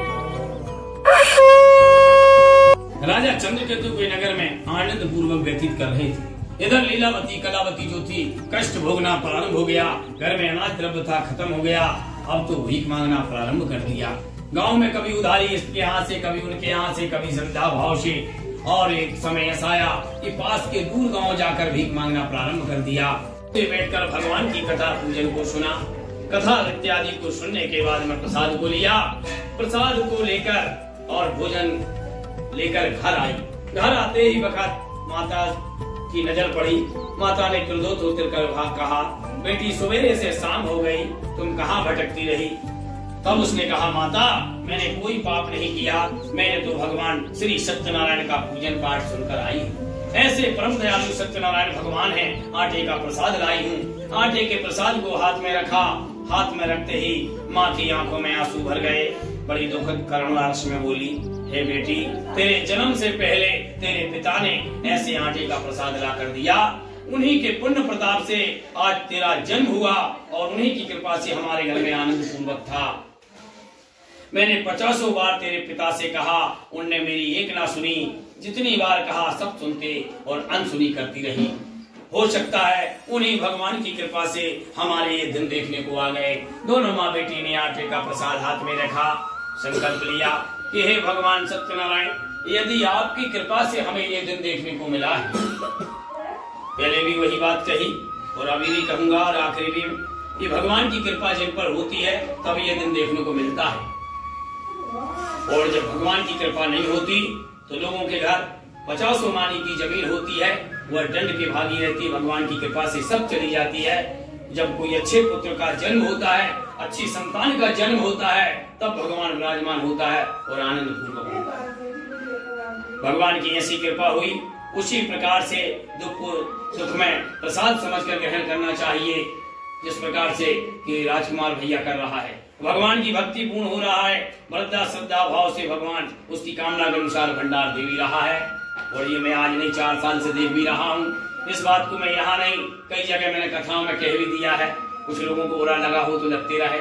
राजा चंद्रकेतु के नगर में आनंद पूर्वक व्यतीत कर रहे थे। इधर लीलावती कलावती जो थी, कष्ट भोगना प्रारंभ हो गया। घर में अनाज द्रव्य था, खत्म हो गया। अब तो भीख मांगना प्रारंभ कर दिया। गांव में कभी उधारी इसके यहाँ से, कभी उनके यहाँ से, कभी श्रद्धा भाव से, और एक समय ऐसा आया कि पास के दूर गांव जाकर भीख मांगना प्रारंभ कर दिया। बैठकर भगवान की कथा पूजन को सुना। कथा इत्यादि को सुनने के बाद में प्रसाद को लिया। प्रसाद को लेकर और भोजन लेकर घर आई। घर आते ही वक्त माता की नजर पड़ी। माता ने क्रोधित होकर कहा, बेटी सवेरे से शाम हो गई, तुम कहाँ भटकती रही? तब उसने कहा, माता मैंने कोई पाप नहीं किया, मैंने तो भगवान श्री सत्यनारायण का पूजन पाठ सुनकर आई हूँ। ऐसे परम दयालु सत्यनारायण भगवान हैं, आटे का प्रसाद लाई हूँ। आटे के प्रसाद को हाथ में रखा। हाथ में रखते ही माँ की आंखों में आंसू भर गए। बड़ी दुखद करुणारस में बोली, हे बेटी, तेरे जन्म से पहले तेरे पिता ने ऐसे आटे का प्रसाद ला कर दिया। उन्हीं के पुण्य प्रताप से आज तेरा जन्म हुआ और उन्हीं की कृपा से हमारे घर में आनंद पूर्वक था। मैंने 50 बार तेरे पिता से कहा, उनने मेरी एक ना सुनी। जितनी बार कहा सब सुनते और अनसुनी करती रही। हो सकता है उन्हीं भगवान की कृपा से हमारे ये दिन देखने को आ गए। दोनों माँ बेटी ने आटे का प्रसाद हाथ में रखा, संकल्प लिया कि हे भगवान सत्यनारायण, यदि आपकी कृपा से हमें ये दिन देखने को मिला है, पहले भी वही बात कही और अभी भी कहूंगा और आखिरी भी, कि भगवान की कृपा जिन पर होती है तब ये दिन देखने को मिलता है, और जब भगवान की कृपा नहीं होती तो लोगों के घर 50 मानी की जमीन होती है, वह दंड की भागी रहती है, भगवान की कृपा से सब चली जाती है। जब कोई अच्छे पुत्र का जन्म होता है, अच्छी संतान का जन्म होता है, तब भगवान विराजमान होता है और आनंद पूर्वक होता है। भगवान की ऐसी कृपा हुई, उसी प्रकार से दुख को सुख में प्रसाद समझकर ग्रहण करना चाहिए, जिस प्रकार से कि राजकुमार भैया कर रहा है। भगवान की भक्ति पूर्ण हो रहा है, श्रद्धा श्रद्धा भाव से भगवान उसकी कामना के अनुसार भंडार दे भी रहा है। और ये मैं आज नहीं 4 साल से देख भी रहा हूँ। इस बात को मैं यहाँ नहीं, कई जगह मैंने कथाओं में कह भी दिया है। कुछ लोगों को बुरा लगा हो तो लगते रहे,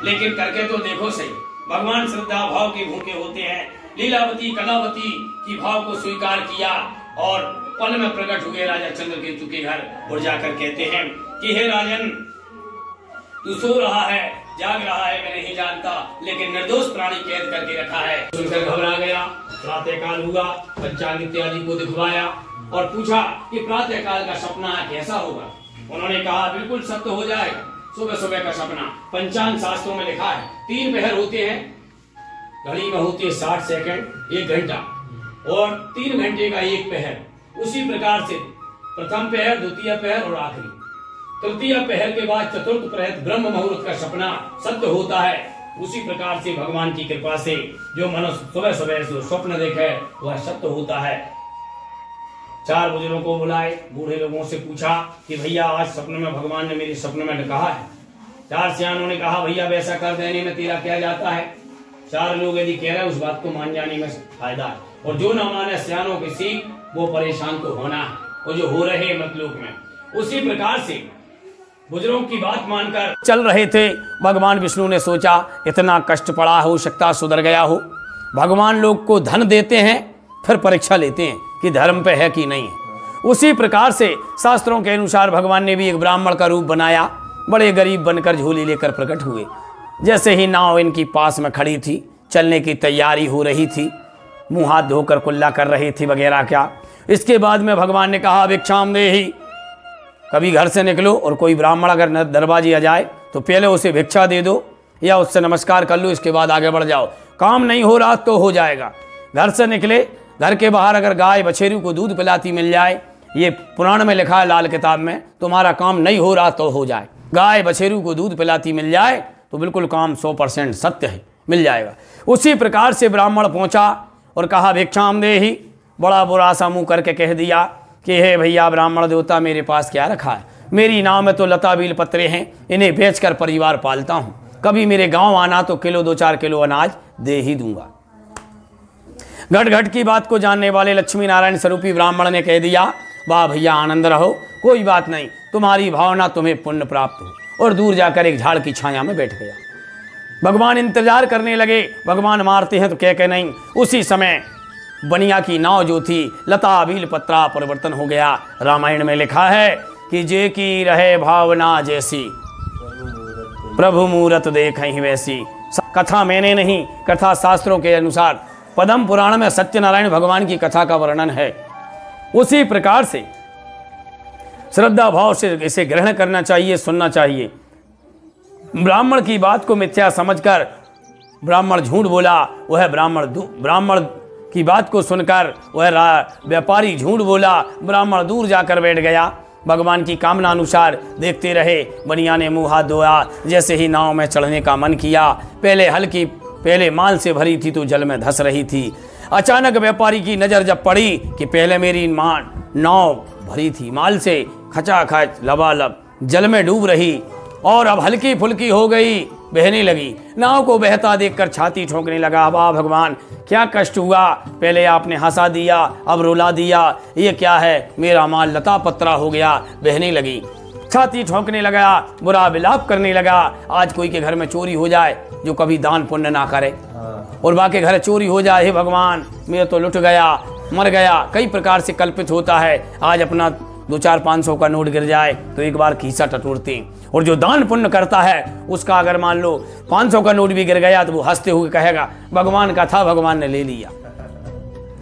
लेकिन करके तो देखो सही। भगवान श्रद्धा भाव के भूखे होते हैं। लीलावती कलावती की भाव को स्वीकार किया और पल में प्रकट हुए राजा चंद्रकेतु के घर और जाकर कहते हैं कि हे राजन, तू सो रहा है, जाग रहा है, मैं नहीं जानता, लेकिन निर्दोष प्राणी कैद करके रखा है। सुनकर घबरा गया। प्रातः काल हुआ, पंचांग इत्यादि को दिखवाया और पूछा कि प्रातः काल का सपना कैसा होगा। उन्होंने कहा बिल्कुल सत्य हो जाएगा, सुबह सुबह का सपना। पंचांग शास्त्रों में लिखा है 3 पहर होते हैं, घड़ी में होती है 60 सेकंड 1 घंटा, और 3 घंटे का 1 पहर। उसी प्रकार से प्रथम पहर, द्वितीय पहर और आखिरी तृतीय पहर के बाद चतुर्थ प्रहर ब्रह्म मुहूर्त का सपना सत्य होता है। उसी प्रकार से भगवान की कृपा से जो मनुष्य सुबह सुबह जो स्वप्न देखे वह सत्य होता है। 4 बुजुर्गों को बुलाए, बूढ़े लोगों से पूछा कि भैया आज सपने में भगवान ने मेरे सपने में कहा है। 4 सियानों ने कहा भैया वैसा कर देने में तेरा क्या जाता है। 4 लोग यदि कह रहे हैं उस बात को मान जाने में फायदा है, और जो न माने सियानों की सीख वो परेशान तो होना है, और जो हो रहे मतलोक में। उसी प्रकार से बुजुर्गों की बात मानकर चल रहे थे। भगवान विष्णु ने सोचा इतना कष्ट पड़ा, हो सकता सुधर गया हो। भगवान लोग को धन देते हैं, फिर परीक्षा लेते हैं कि धर्म पे है कि नहीं है। उसी प्रकार से शास्त्रों के अनुसार भगवान ने भी एक ब्राह्मण का रूप बनाया, बड़े गरीब बनकर झोली लेकर प्रकट हुए। जैसे ही नाव इनकी पास में खड़ी थी, चलने की तैयारी हो रही थी, मुंह हाथ धोकर कुल्ला कर रही थी वगैरह क्या। इसके बाद में भगवान ने कहा भिक्षाम देहि, कभी घर से निकलो और कोई ब्राह्मण अगर दरवाजे आ जाए तो पहले उसे भिक्षा दे दो या उससे नमस्कार कर लो, इसके बाद आगे बढ़ जाओ। काम नहीं हो रहा तो हो जाएगा। घर से निकले, घर के बाहर अगर गाय बछेरू को दूध पिलाती मिल जाए, ये पुराण में लिखा है लाल किताब में, तुम्हारा काम नहीं हो रहा तो हो जाए। गाय बछेरू को दूध पिलाती मिल जाए तो बिल्कुल काम 100% सत्य है, मिल जाएगा। उसी प्रकार से ब्राह्मण पहुंचा और कहा भिक्षाम देहि। बड़ा बुरा सा मुंह करके कह दिया कि हे भैया ब्राह्मण देवता, मेरे पास क्या रखा है। मेरी नाव में तो लता बील पत्रे हैं, इन्हें बेचकर परिवार पालता हूँ। कभी मेरे गांव आना तो किलो 2-4 किलो अनाज दे ही दूंगा। घट घट की बात को जानने वाले लक्ष्मी नारायण स्वरूपी ब्राह्मण ने कह दिया वाह भैया आनंद रहो, कोई बात नहीं, तुम्हारी भावना तुम्हें पुण्य प्राप्त हो। और दूर जाकर एक झाड़ की छाया में बैठ गया। भगवान इंतजार करने लगे, भगवान मारते हैं तो कह के नहीं। उसी समय बनिया की नाव जो थी लता बील पत्रा परिवर्तन हो गया। रामायण में लिखा है कि जे की रहे भावना जैसी, प्रभु मूरत देखहि वैसी। कथा मैंने नहीं, कथा शास्त्रों के अनुसार पद्म पुराण में सत्यनारायण भगवान की कथा का वर्णन है। उसी प्रकार से श्रद्धा भाव से इसे ग्रहण करना चाहिए, सुनना चाहिए। ब्राह्मण की बात को मिथ्या समझकर ब्राह्मण झूठ बोला, वह ब्राह्मण की बात को सुनकर वह व्यापारी झूठ बोला, ब्राह्मण दूर जाकर बैठ गया। भगवान की कामना अनुसार देखते रहे। बनिया ने मुंह हाथ धोया, जैसे ही नाव में चढ़ने का मन किया, पहले माल से भरी थी तो जल में धंस रही थी। अचानक व्यापारी की नजर जब पड़ी कि पहले मेरी नाव भरी थी माल से, खचाखच लबालब जल में डूब रही और अब हल्की फुल्की हो गई, बहने लगी। नाव को बहता देखकर छाती ठोकने लगा। वाह भगवान, क्या कष्ट हुआ, पहले आपने हंसा दिया, अब रुला दिया, ये क्या है, मेरा माल लता पत्रा हो गया, बहने लगी। छाती ठोकने लगा, बुरा विलाप करने लगा। आज कोई के घर में चोरी हो जाए जो कभी दान पुण्य ना करे, और बाकी घर चोरी हो जाए, हे भगवान मेरा तो लुट गया, मर गया, कई प्रकार से कल्पित होता है। आज अपना 2-4-500 का नोट गिर जाए तो एक बार खीसा टटोरते हैं। और जो दान पुण्य करता है उसका अगर मान लो 500 का नोट भी गिर गया तो वो हंसते हुए कहेगा भगवान का था, भगवान ने ले लिया।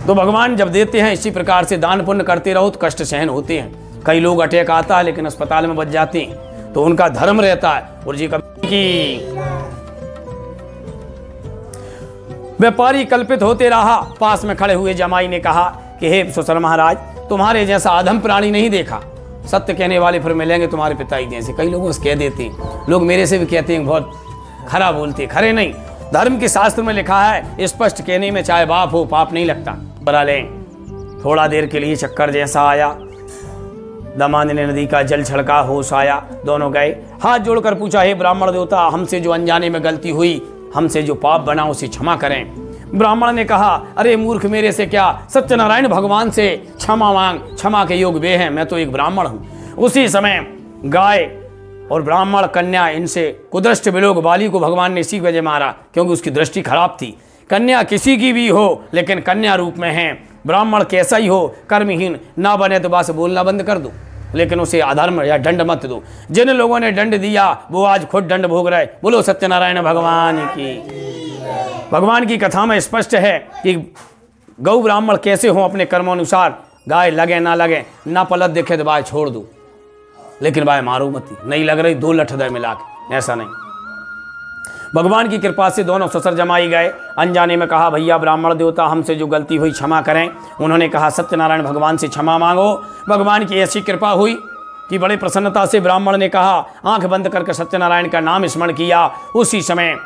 तो भगवान जब देते हैं इसी प्रकार से दान पुण्य करते रहो तो कष्ट सहन होते हैं। कई लोग अटैक आता है लेकिन अस्पताल में बच जाते हैं तो उनका धर्म रहता है। और जी कभी व्यापारी कल्पित होते रहा। पास में खड़े हुए जमाई ने कहा कि हे ससुर महाराज, तुम्हारे जैसा अधम प्राणी नहीं देखा। सत्य कहने वाले फिर मिलेंगे तुम्हारे पिताजी जैसे। कई लोगों से कह देते हैं, लोग मेरे से भी कहते हैं बहुत खरा बोलते, खरे नहीं। धर्म के शास्त्र में लिखा है स्पष्ट कहने में चाहे बाप हो पाप नहीं लगता। बरा लें थोड़ा देर के लिए चक्कर जैसा आया, दमादनी नदी का जल छलका, होश आया। दोनों गए, हाथ जोड़कर पूछा हे ब्राह्मण देवता, हमसे जो अनजाने में गलती हुई, हमसे जो पाप बना उसे क्षमा करें। ब्राह्मण ने कहा अरे मूर्ख, मेरे से क्या, सत्यनारायण भगवान से क्षमा मांग, क्षमा के योग वे हैं, मैं तो एक ब्राह्मण हूँ। उसी समय गाय और ब्राह्मण कन्या, इनसे कुदृष्ट विलोक बाली को भगवान ने इसी वजह मारा क्योंकि उसकी दृष्टि खराब थी। कन्या किसी की भी हो लेकिन कन्या रूप में है। ब्राह्मण कैसा ही हो, कर्महीन ना बने तो बस बोलना बंद कर दो, लेकिन उसे अधर्म या दंड मत दो। जिन लोगों ने दंड दिया वो आज खुद दंड भोग रहे। बोलो सत्यनारायण भगवान की। भगवान की कथा में स्पष्ट है कि गौ ब्राह्मण कैसे हो अपने कर्मानुसार, गाय लगे ना लगे, ना पलट देखे तो बाय छोड़ दो, लेकिन बाय मारो मत, नहीं लग रही 2 लठ दे मिला के, ऐसा नहीं। भगवान की कृपा से दोनों ससुर जमाई गए। अनजाने में कहा भैया ब्राह्मण देवता, हमसे जो गलती हुई क्षमा करें। उन्होंने कहा सत्यनारायण भगवान से क्षमा मांगो। भगवान की ऐसी कृपा हुई कि बड़ी प्रसन्नता से ब्राह्मण ने कहा, आंख बंद करके सत्यनारायण का नाम स्मरण किया। उसी समय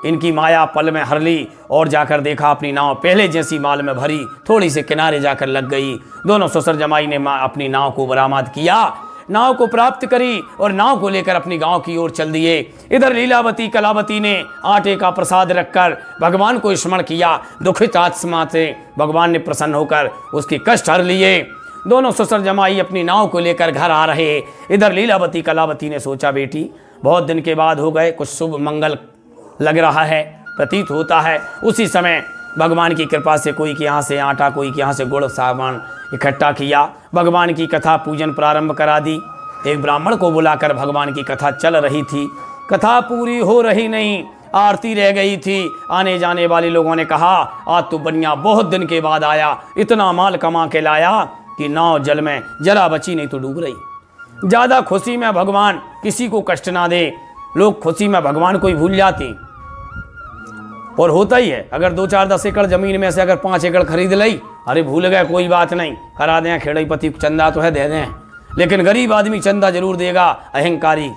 इनकी माया पल में हर ली और जाकर देखा अपनी नाव पहले जैसी माल में भरी, थोड़ी से किनारे जाकर लग गई। दोनों ससुर जमाई ने अपनी नाव को बरामद किया, नाव को प्राप्त करी और नाव को लेकर अपनी गांव की ओर चल दिए। इधर लीलावती कलावती ने आटे का प्रसाद रखकर भगवान को स्मरण किया। दुखित आत्मा से भगवान ने प्रसन्न होकर उसके कष्ट हर लिए। दोनों ससुर जमाई अपनी नाव को लेकर घर आ रहे। इधर लीलावती कलावती ने सोचा बेटी बहुत दिन के बाद हो गए, कुछ शुभ मंगल लग रहा है, प्रतीत होता है। उसी समय भगवान की कृपा से कोई के यहाँ से आटा, कोई के यहाँ से गुड़ सामान इकट्ठा किया। भगवान की कथा पूजन प्रारंभ करा दी। एक ब्राह्मण को बुलाकर भगवान की कथा चल रही थी। कथा पूरी हो रही नहीं, आरती रह गई थी। आने जाने वाले लोगों ने कहा आज तो बनिया बहुत दिन के बाद आया, इतना माल कमा के लाया कि नाव जल में जरा बची नहीं तो डूब रही। ज़्यादा खुशी में भगवान किसी को कष्ट ना दे। लोग खुशी में भगवान को ही भूल जाते और होता ही है। अगर 2-4-10 एकड़ जमीन में से अगर 5 एकड़ खरीद ली, अरे भूल गए कोई बात नहीं, करा दें, खेड़ईपति चंदा तो है दे दें, लेकिन गरीब आदमी चंदा जरूर देगा, अहंकारी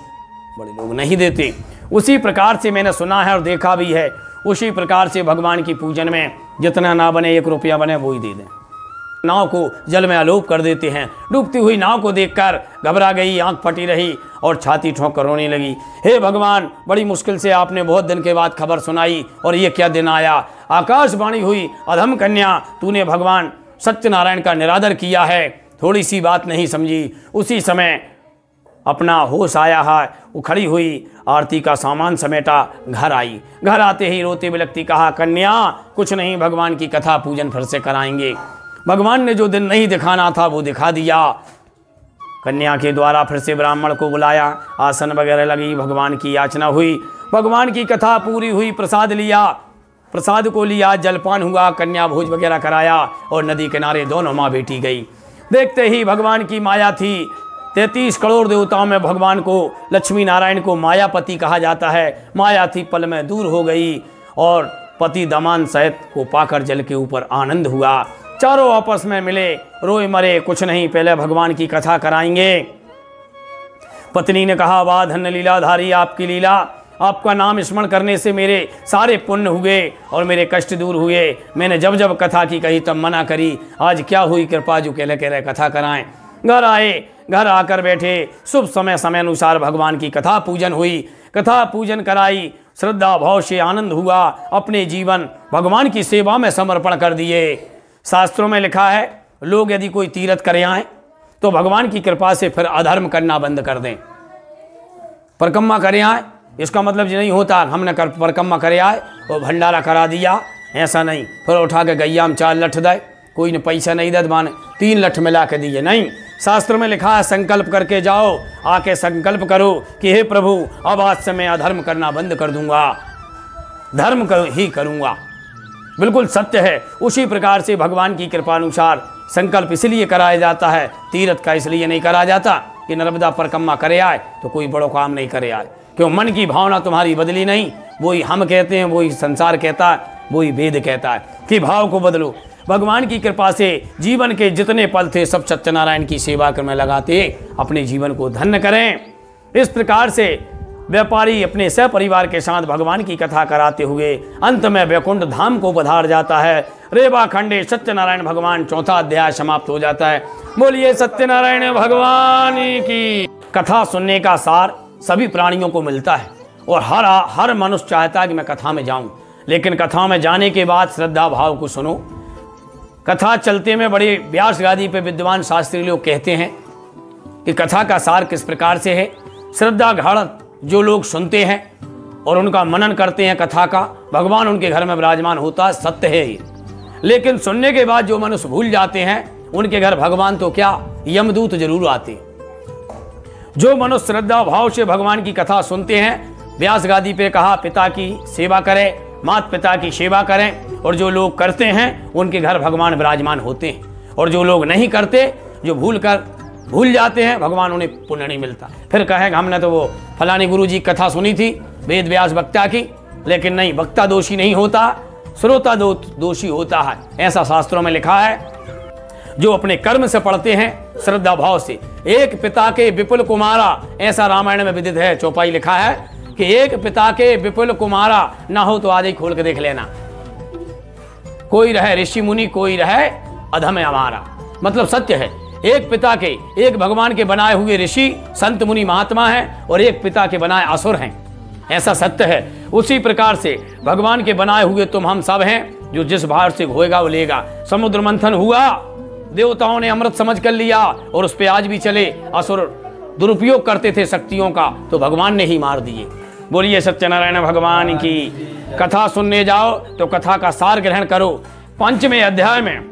बड़े लोग नहीं देते। उसी प्रकार से मैंने सुना है और देखा भी है, उसी प्रकार से भगवान की पूजन में जितना ना बने 1 रुपया बने वो ही दे दें। नाव को जल में आलोप कर देते हैं। डूबती हुई नाव को देखकर घबरा गई, आंख फटी रही और छाती ठोंक कर रोने लगी। हे भगवान, बड़ी मुश्किल से आपने बहुत दिन के बाद खबर सुनाई और ये क्या दिन आया। आकाशवाणी हुई, अधम कन्या तूने भगवान सत्यनारायण का निरादर किया है, थोड़ी सी बात नहीं समझी। उसी समय अपना होश आया है, वो खड़ी हुई, आरती का सामान समेटा, घर आई। घर आते ही रोते बिलखती कहा कन्या कुछ नहीं, भगवान की कथा पूजन फिर से कराएंगे। भगवान ने जो दिन नहीं दिखाना था वो दिखा दिया। कन्या के द्वारा फिर से ब्राह्मण को बुलाया, आसन वगैरह लगी, भगवान की याचना हुई, भगवान की कथा पूरी हुई। प्रसाद लिया, प्रसाद को लिया, जलपान हुआ, कन्या भोज वगैरह कराया और नदी किनारे दोनों माँ बेटी गई। देखते ही भगवान की माया थी। 33 करोड़ देवताओं में भगवान को, लक्ष्मी नारायण को मायापति कहा जाता है। माया थी पल में दूर हो गई और पति दमान सहित को पाकर जल के ऊपर आनंद हुआ। चारों आपस में मिले, रोए मरे, कुछ नहीं, पहले भगवान की कथा कराएंगे। पत्नी ने कहा वाह धन्य लीलाधारी आपकी लीला, आपका नाम स्मरण करने से मेरे सारे पुण्य हुए और मेरे कष्ट दूर हुए। मैंने जब जब कथा की कही तब मना करी, आज क्या हुई कृपा जो कह रहे कथा कराएं। घर आए, घर आकर बैठे, शुभ समय समय अनुसार भगवान की कथा पूजन हुई। कथा पूजन कराई, श्रद्धा भाव से आनंद हुआ, अपने जीवन भगवान की सेवा में समर्पण कर दिए। शास्त्रों में लिखा है लोग यदि कोई तीर्थ करे आए तो भगवान की कृपा से फिर अधर्म करना बंद कर दें। परिक्रमा करे आए इसका मतलब ये नहीं होता हमने परिक्रमा करे आए और भंडारा करा दिया, ऐसा नहीं। फिर उठा के गैया में 4 लठ दे, कोई ने पैसा नहीं दे माने 3 लठ मिला के दिए, नहीं। शास्त्र में लिखा है संकल्प करके जाओ, आके संकल्प करो कि हे प्रभु अब आज से मैं अधर्म करना बंद कर दूंगा, धर्म ही करूंगा। बिल्कुल सत्य है। उसी प्रकार से भगवान की कृपानुसार संकल्प इसलिए कराया जाता है, तीर्थ का इसलिए नहीं करा जाता कि नर्मदा परिक्रमा करे आए तो कोई बड़ो काम नहीं करे आए, क्यों मन की भावना तुम्हारी बदली नहीं। वही हम कहते हैं, वही संसार कहता है, वही वेद कहता है कि भाव को बदलो। भगवान की कृपा से जीवन के जितने पल थे सब सत्यनारायण की सेवा में लगाते अपने जीवन को धन्य करें। इस प्रकार से व्यापारी अपने सपरिवार के साथ भगवान की कथा कराते हुए अंत में वैकुंठ धाम को पधार जाता है। रेवा खंडे सत्यनारायण भगवान चौथा अध्याय समाप्त हो जाता है। बोलिए सत्यनारायण भगवान की। कथा सुनने का सार सभी प्राणियों को मिलता है और हर मनुष्य चाहता है कि मैं कथा में जाऊं, लेकिन कथा में जाने के बाद श्रद्धा भाव को सुनो। कथा चलते में बड़े व्यास गादी पे विद्वान शास्त्री लोग कहते हैं कि कथा का सार किस प्रकार से है। श्रद्धा घड़ जो लोग सुनते हैं और उनका मनन करते हैं कथा का, भगवान उनके घर में विराजमान होता है, सत्य है ये। लेकिन सुनने के बाद जो मनुष्य भूल जाते हैं उनके घर भगवान तो क्या यमदूत जरूर आते हैं। जो मनुष्य श्रद्धा भाव से भगवान की कथा सुनते हैं, व्यास गादी पे कहा पिता की सेवा करें, माता पिता की सेवा करें, और जो लोग करते हैं उनके घर भगवान विराजमान होते हैं। और जो लोग नहीं करते, जो भूल जाते हैं, भगवान उन्हें पुण्य नहीं मिलता। फिर कहेंगे हमने तो वो फलानी गुरु जी कथा सुनी थी वेद व्यास वक्ता की, लेकिन नहीं, वक्ता दोषी नहीं होता, श्रोता दोषी होता है, ऐसा शास्त्रों में लिखा है। जो अपने कर्म से पढ़ते हैं श्रद्धा भाव से, एक पिता के विपुल कुमारा, ऐसा रामायण में विदित है, चौपाई लिखा है कि एक पिता के विपुल कुमारा ना हो तो आज ही खोल के देख लेना। कोई रहे ऋषि मुनि, कोई रहे अधम हमारा, मतलब सत्य है। एक पिता के, एक भगवान के बनाए हुए ऋषि संत मुनि महात्मा हैं और एक पिता के बनाए असुर हैं, ऐसा सत्य है। उसी प्रकार से भगवान के बनाए हुए तुम हम सब हैं, जो जिस भार से होएगा वो लेगा। समुद्र मंथन हुआ, देवताओं ने अमृत समझ कर लिया और उस पे आज भी चले। असुर दुरुपयोग करते थे शक्तियों का, तो भगवान ने ही मार दिए। बोलिए सत्यनारायण भगवान की। कथा सुनने जाओ तो कथा का सार ग्रहण करो। 5वें अध्याय में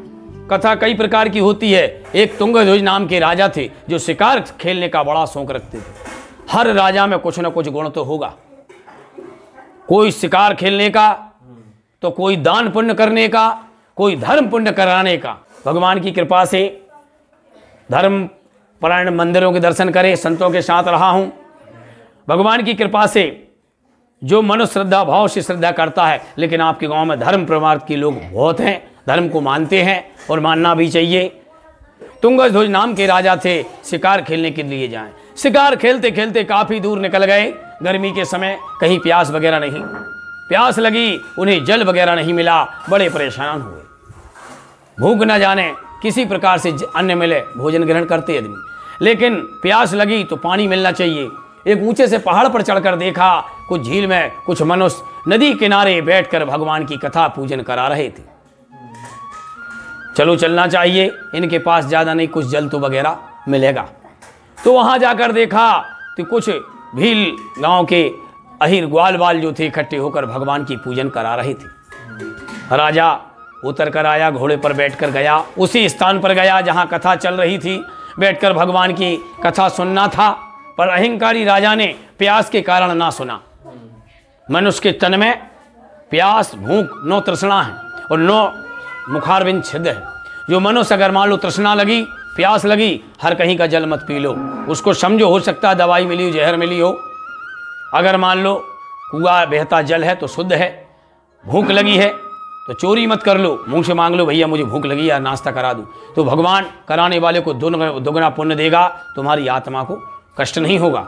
कथा कई प्रकार की होती है। एक तुंगध्वज नाम के राजा थे जो शिकार खेलने का बड़ा शौक रखते थे। हर राजा में कुछ न कुछ गुण तो होगा, कोई शिकार खेलने का, तो कोई दान पुण्य करने का, कोई धर्म पुण्य कराने का। भगवान की कृपा से धर्म परायण मंदिरों के दर्शन करे, संतों के साथ रहा हूं। भगवान की कृपा से जो मनुष्य श्रद्धा भाव से श्रद्धा करता है, लेकिन आपके गांव में धर्म प्रमाद के लोग बहुत हैं, धर्म को मानते हैं और मानना भी चाहिए। तुंगध्वज नाम के राजा थे, शिकार खेलने के लिए जाएं। शिकार खेलते खेलते काफी दूर निकल गए। गर्मी के समय कहीं प्यास वगैरह नहीं, प्यास लगी, उन्हें जल वगैरह नहीं मिला, बड़े परेशान हुए। भूख न जाने किसी प्रकार से अन्न मिले भोजन ग्रहण करते आदमी, लेकिन प्यास लगी तो पानी मिलना चाहिए। एक ऊंचे से पहाड़ पर चढ़कर देखा, कुछ झील में कुछ मनुष्य नदी किनारे बैठकर भगवान की कथा पूजन करा रहे थे। चलो चलना चाहिए, इनके पास ज़्यादा नहीं, कुछ जल तो वगैरह मिलेगा। तो वहाँ जाकर देखा तो कुछ भील गांव के अहिर ग्वाल बाल जो थे इकट्ठे होकर भगवान की पूजन करा रहे थे। राजा उतर कर आया, घोड़े पर बैठकर गया, उसी स्थान पर गया जहाँ कथा चल रही थी, बैठकर भगवान की कथा सुनना था। पर अहंकारी राजा ने प्यास के कारण ना सुना। मनुष्य के तन में प्यास, भूख, नो तृष्णा है और नो मुखारबिंद छिद है। जो मनुष्य अगर मान लो तृष्णा लगी, प्यास लगी, हर कहीं का जल मत पी लो, उसको समझो, हो सकता है दवाई मिली हो, जहर मिली हो। अगर मान लो कुआं बहता जल है तो शुद्ध है। भूख लगी है तो चोरी मत कर लो, मुंह से मांग लो, भैया मुझे भूख लगी यार नाश्ता करा दूं, तो भगवान कराने वाले को दुगना पुण्य देगा, तुम्हारी आत्मा को कष्ट नहीं होगा।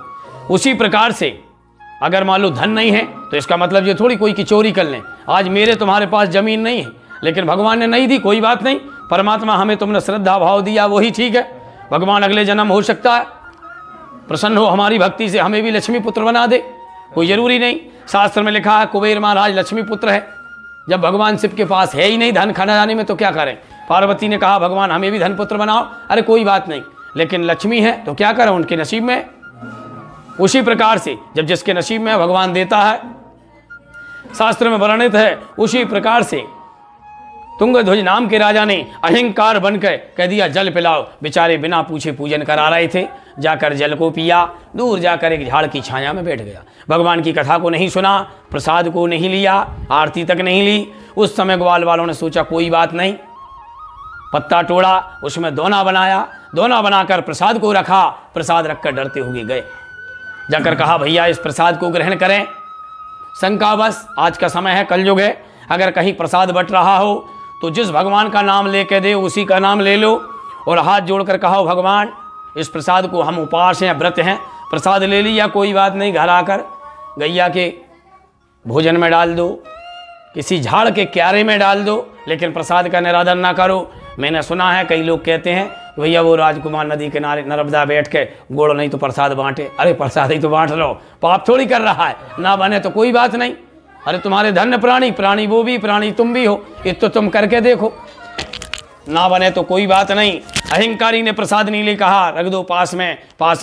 उसी प्रकार से अगर मान लो धन नहीं है तो इसका मतलब ये थोड़ी कोई की चोरी कर लें। आज मेरे तुम्हारे पास जमीन नहीं है, लेकिन भगवान ने नहीं दी, कोई बात नहीं, परमात्मा हमें तुमने श्रद्धा भाव दिया वही ठीक है। भगवान अगले जन्म हो सकता है प्रसन्न हो हमारी भक्ति से, हमें भी लक्ष्मी पुत्र बना दे, कोई जरूरी नहीं। शास्त्र में लिखा है कुबेर महाराज लक्ष्मी पुत्र है। जब भगवान शिव के पास है ही नहीं धन खाना जाने में तो क्या करें। पार्वती ने कहा भगवान हमें भी धन पुत्र बनाओ, अरे कोई बात नहीं, लेकिन लक्ष्मी है तो क्या करें, उनके नसीब में। उसी प्रकार से जब जिसके नसीब में भगवान देता है, शास्त्र में वर्णित है। उसी प्रकार से तुंगध्वज नाम के राजा ने अहंकार बनकर कह दिया जल पिलाओ। बेचारे बिना पूछे पूजन करा रहे थे, जाकर जल को पिया, दूर जाकर एक झाड़ की छाया में बैठ गया। भगवान की कथा को नहीं सुना, प्रसाद को नहीं लिया, आरती तक नहीं ली। उस समय ग्वाल वालों ने सोचा कोई बात नहीं, पत्ता तोड़ा, उसमें दोना बनाया, दोना बनाकर प्रसाद को रखा। प्रसाद रखकर डरते हुए गए, जाकर कहा भैया इस प्रसाद को ग्रहण करें। शंका बस, आज का समय है, कलयुग है, अगर कहीं प्रसाद बट रहा हो तो जिस भगवान का नाम लेके दे उसी का नाम ले लो और हाथ जोड़कर कहो भगवान इस प्रसाद को हम उपवास हैं, व्रत हैं, प्रसाद ले लिया कोई बात नहीं, घर आकर गैया के भोजन में डाल दो, किसी झाड़ के क्यारे में डाल दो, लेकिन प्रसाद का निरादन ना करो। मैंने सुना है कई लोग कहते हैं भैया वो राजकुमार नदी किनारे नर्मदा बैठ के गोड़ नहीं तो प्रसाद बांटे। अरे प्रसाद ही तो बांट लो, पाप थोड़ी कर रहा है, ना बने तो कोई बात नहीं। अरे तुम्हारे धन्य प्राणी, प्राणी वो भी, प्राणी तुम भी हो, ये तो तुम करके देखो, ना बने तो कोई बात नहीं। अहंकारी ने प्रसाद नीले कहा रख दो पास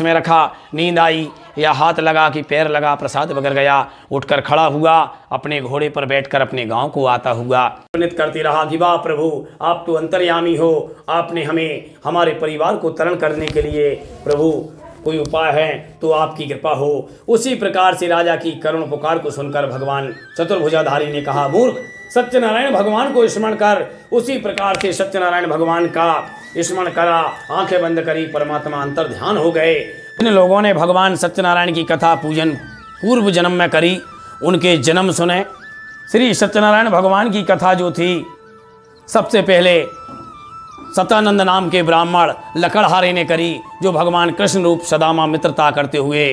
में रखा। नींद आई या हाथ लगा कि पैर लगा, प्रसाद बगर गया। उठकर खड़ा हुआ, अपने घोड़े पर बैठकर अपने गांव को आता हुआ पुनित करते रहा कि वाह प्रभु आप तो अंतर्यामी हो, आपने हमें हमारे परिवार को तरण करने के लिए प्रभु कोई उपाय है तो आपकी कृपा हो। उसी प्रकार से राजा की करुण पुकार को सुनकर भगवान चतुर्भुजाधारी ने कहा मूर्ख सत्यनारायण भगवान को स्मरण कर। उसी प्रकार से सत्यनारायण भगवान का स्मरण करा, आंखें बंद करी, परमात्मा अंतर ध्यान हो गए। इन लोगों ने भगवान सत्यनारायण की कथा पूजन पूर्व जन्म में करी, उनके जन्म सुने। श्री सत्यनारायण भगवान की कथा जो थी सबसे पहले सतानंद नाम के ब्राह्मण लकड़हारे ने करी, जो भगवान कृष्ण रूप सदामा मित्रता करते हुए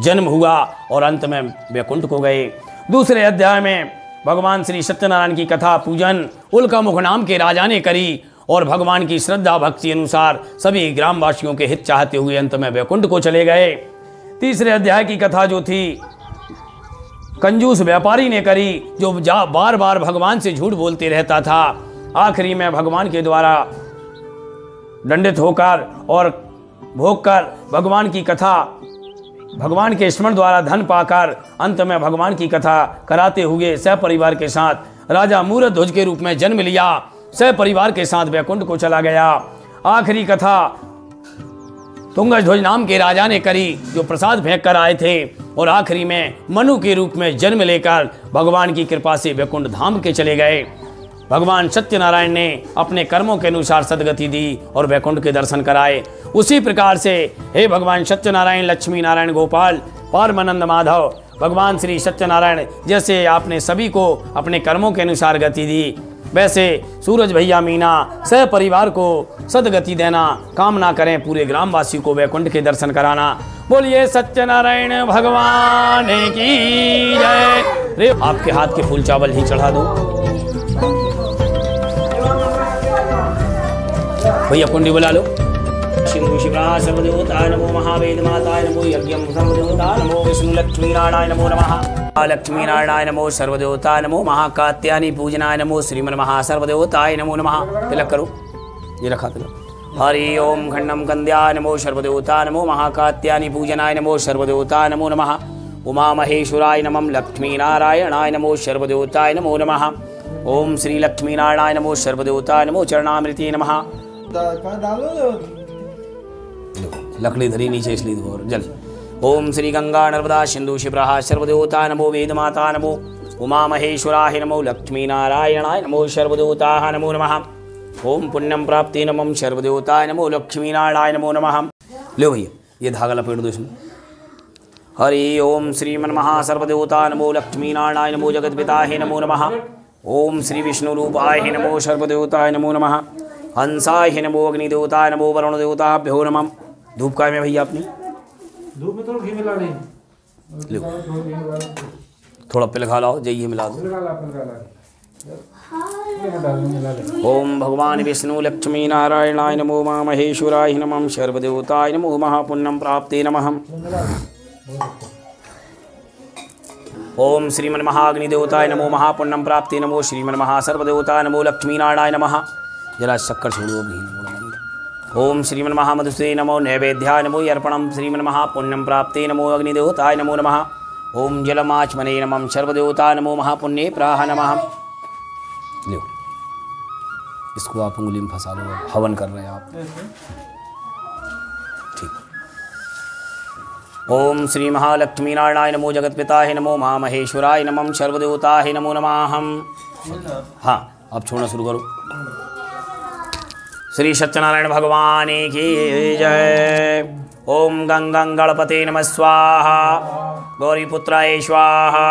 जन्म हुआ और अंत में वैकुंठ को गए। दूसरे अध्याय में भगवान श्री सत्यनारायण की कथा पूजन उल्कामुख नाम के राजा ने करी और भगवान की श्रद्धा भक्ति अनुसार सभी ग्रामवासियों के हित चाहते हुए अंत में वैकुंठ को चले गए। तीसरे अध्याय की कथा जो थी कंजूस व्यापारी ने करी, जो बार बार भगवान से झूठ बोलते रहता था। आखिरी में भगवान के द्वारा दंडित होकर और भोग कर भगवान की कथा, भगवान के स्मरण द्वारा धन पाकर अंत में भगवान की कथा कराते हुए सपरिवार के साथ राजा मूरध्वज के रूप में जन्म लिया, सपरिवार के साथ वैकुंठ को चला गया। आखिरी कथा तुंगध्वज नाम के राजा ने करी, जो प्रसाद फेंक कर आए थे और आखिरी में मनु के रूप में जन्म लेकर भगवान की कृपा से वैकुंठ धाम के चले गए। भगवान सत्यनारायण ने अपने कर्मों के अनुसार सदगति दी और वैकुंठ के दर्शन कराए। उसी प्रकार से हे भगवान सत्यनारायण, लक्ष्मी नारायण, गोपाल, परमानंद माधव, भगवान श्री सत्यनारायण जैसे आपने सभी को अपने कर्मों के अनुसार गति दी, वैसे सूरज भैया मीना सह परिवार को सदगति देना कामना करें, पूरे ग्रामवासी को वैकुंठ के दर्शन कराना। बोलिए सत्यनारायण भगवान की जय। रे आपके हाथ के फूल चावल ही चढ़ा दो भैया, कुंडी बुला लो। सिंधु शिवराज सर्वदेवताय नमो, महावेद माताय नमो, यज्ञम सर्वदेवताय नमो, विष्णु लक्ष्मी नारायण नमो नमः, लक्ष्मी नारायण नमो, सर्वदेवताय नमो, महाकात्यायनी पूजनाय नमो, श्रीमन महासर्वदेवताय नमो नमः। तिलक करो, ये रखा तिलक। हरि ओम खंडम कंद्याय नमो, सर्वदेवताय नमो, महाकात्यायनी पूजनाय नमो, सर्वदेवताय नमो नमः। उमा महेश्वराय नमः, लक्ष्मी नारायणाय नमो, सर्वदेवताय नमो नमः। ओम श्री लक्ष्मी नारायण नमो, सर्वदेवताय नमो, चरणामृते नमः। लकड़ी धरी नीचे इसलिए और जल। ओम श्री गंगा नर्मदा सिंधु शिवराः सर्वदेवता नमो, वेद माता नमो, उमा महेश्वराय नमो, लक्ष्मी नारायणाय नमो, सर्वदेवताः नमो नमः। ओम पुण्यम प्राप्ति नमः, सर्वदेवताय नमो, लक्ष्मी नारायण नमो नमः। लो भैया ये धागा लपेट दो इसमें। हरि ओम श्रीमन महासर्वदेवता नमो, लक्ष्मी नारायण नमो, जगद्पिताहे नमो नमः। ओम श्री विष्णु रूपाय नमो, सर्वदेवताय नमो नमः। हंसाय नमो, अग्निदेवताय नमो, वरुण देवताभ्यो नमः। धूप का है भैया अपनी धूप में तो घी मिला नहीं, लो थोड़ा पिलखा लाओ, जाइए मिला दो। ओम भगवान विष्णु लक्ष्मी नारायणाय नमो, मा महेश्वराय नमः, सर्वदेवताय नमो, महापुण्यम प्राप्ते नमः। ओम श्रीमन महाअग्निदेवताय नमो, महापुण्यम प्राप्ते नमो, श्रीमन महासर्वदेवताय नमो, लक्ष्मी नारायण नमः। जरा शक्कर छोड़ो भी। ओम श्रीमन महामधुसूदनाय नमो, नैवेद्याय नमो, अर्पणम श्रीमन महापुण्यम प्राप्ते नमो, अग्निदेवताय नमो नमः। ओम जलमाचमने नमः, सर्वदेवताय नमो, महापुण्ये प्राह नमः। लो इसको आप उंगली में फंसा लो। हवन कर रहे हैं आप, ठीक। ओम श्री महालक्ष्मी नारायणाय नमो, जगतपिताय नमो, महामहेश्वराय नमः, सर्वदेवताय नमो नमः। हाँ, अब छोड़ना शुरू करो। श्री सत्यनारायण भगवान की जय। ओम गंगं गणपते नमः स्वाहा, गौरीपुत्राय स्वाहा,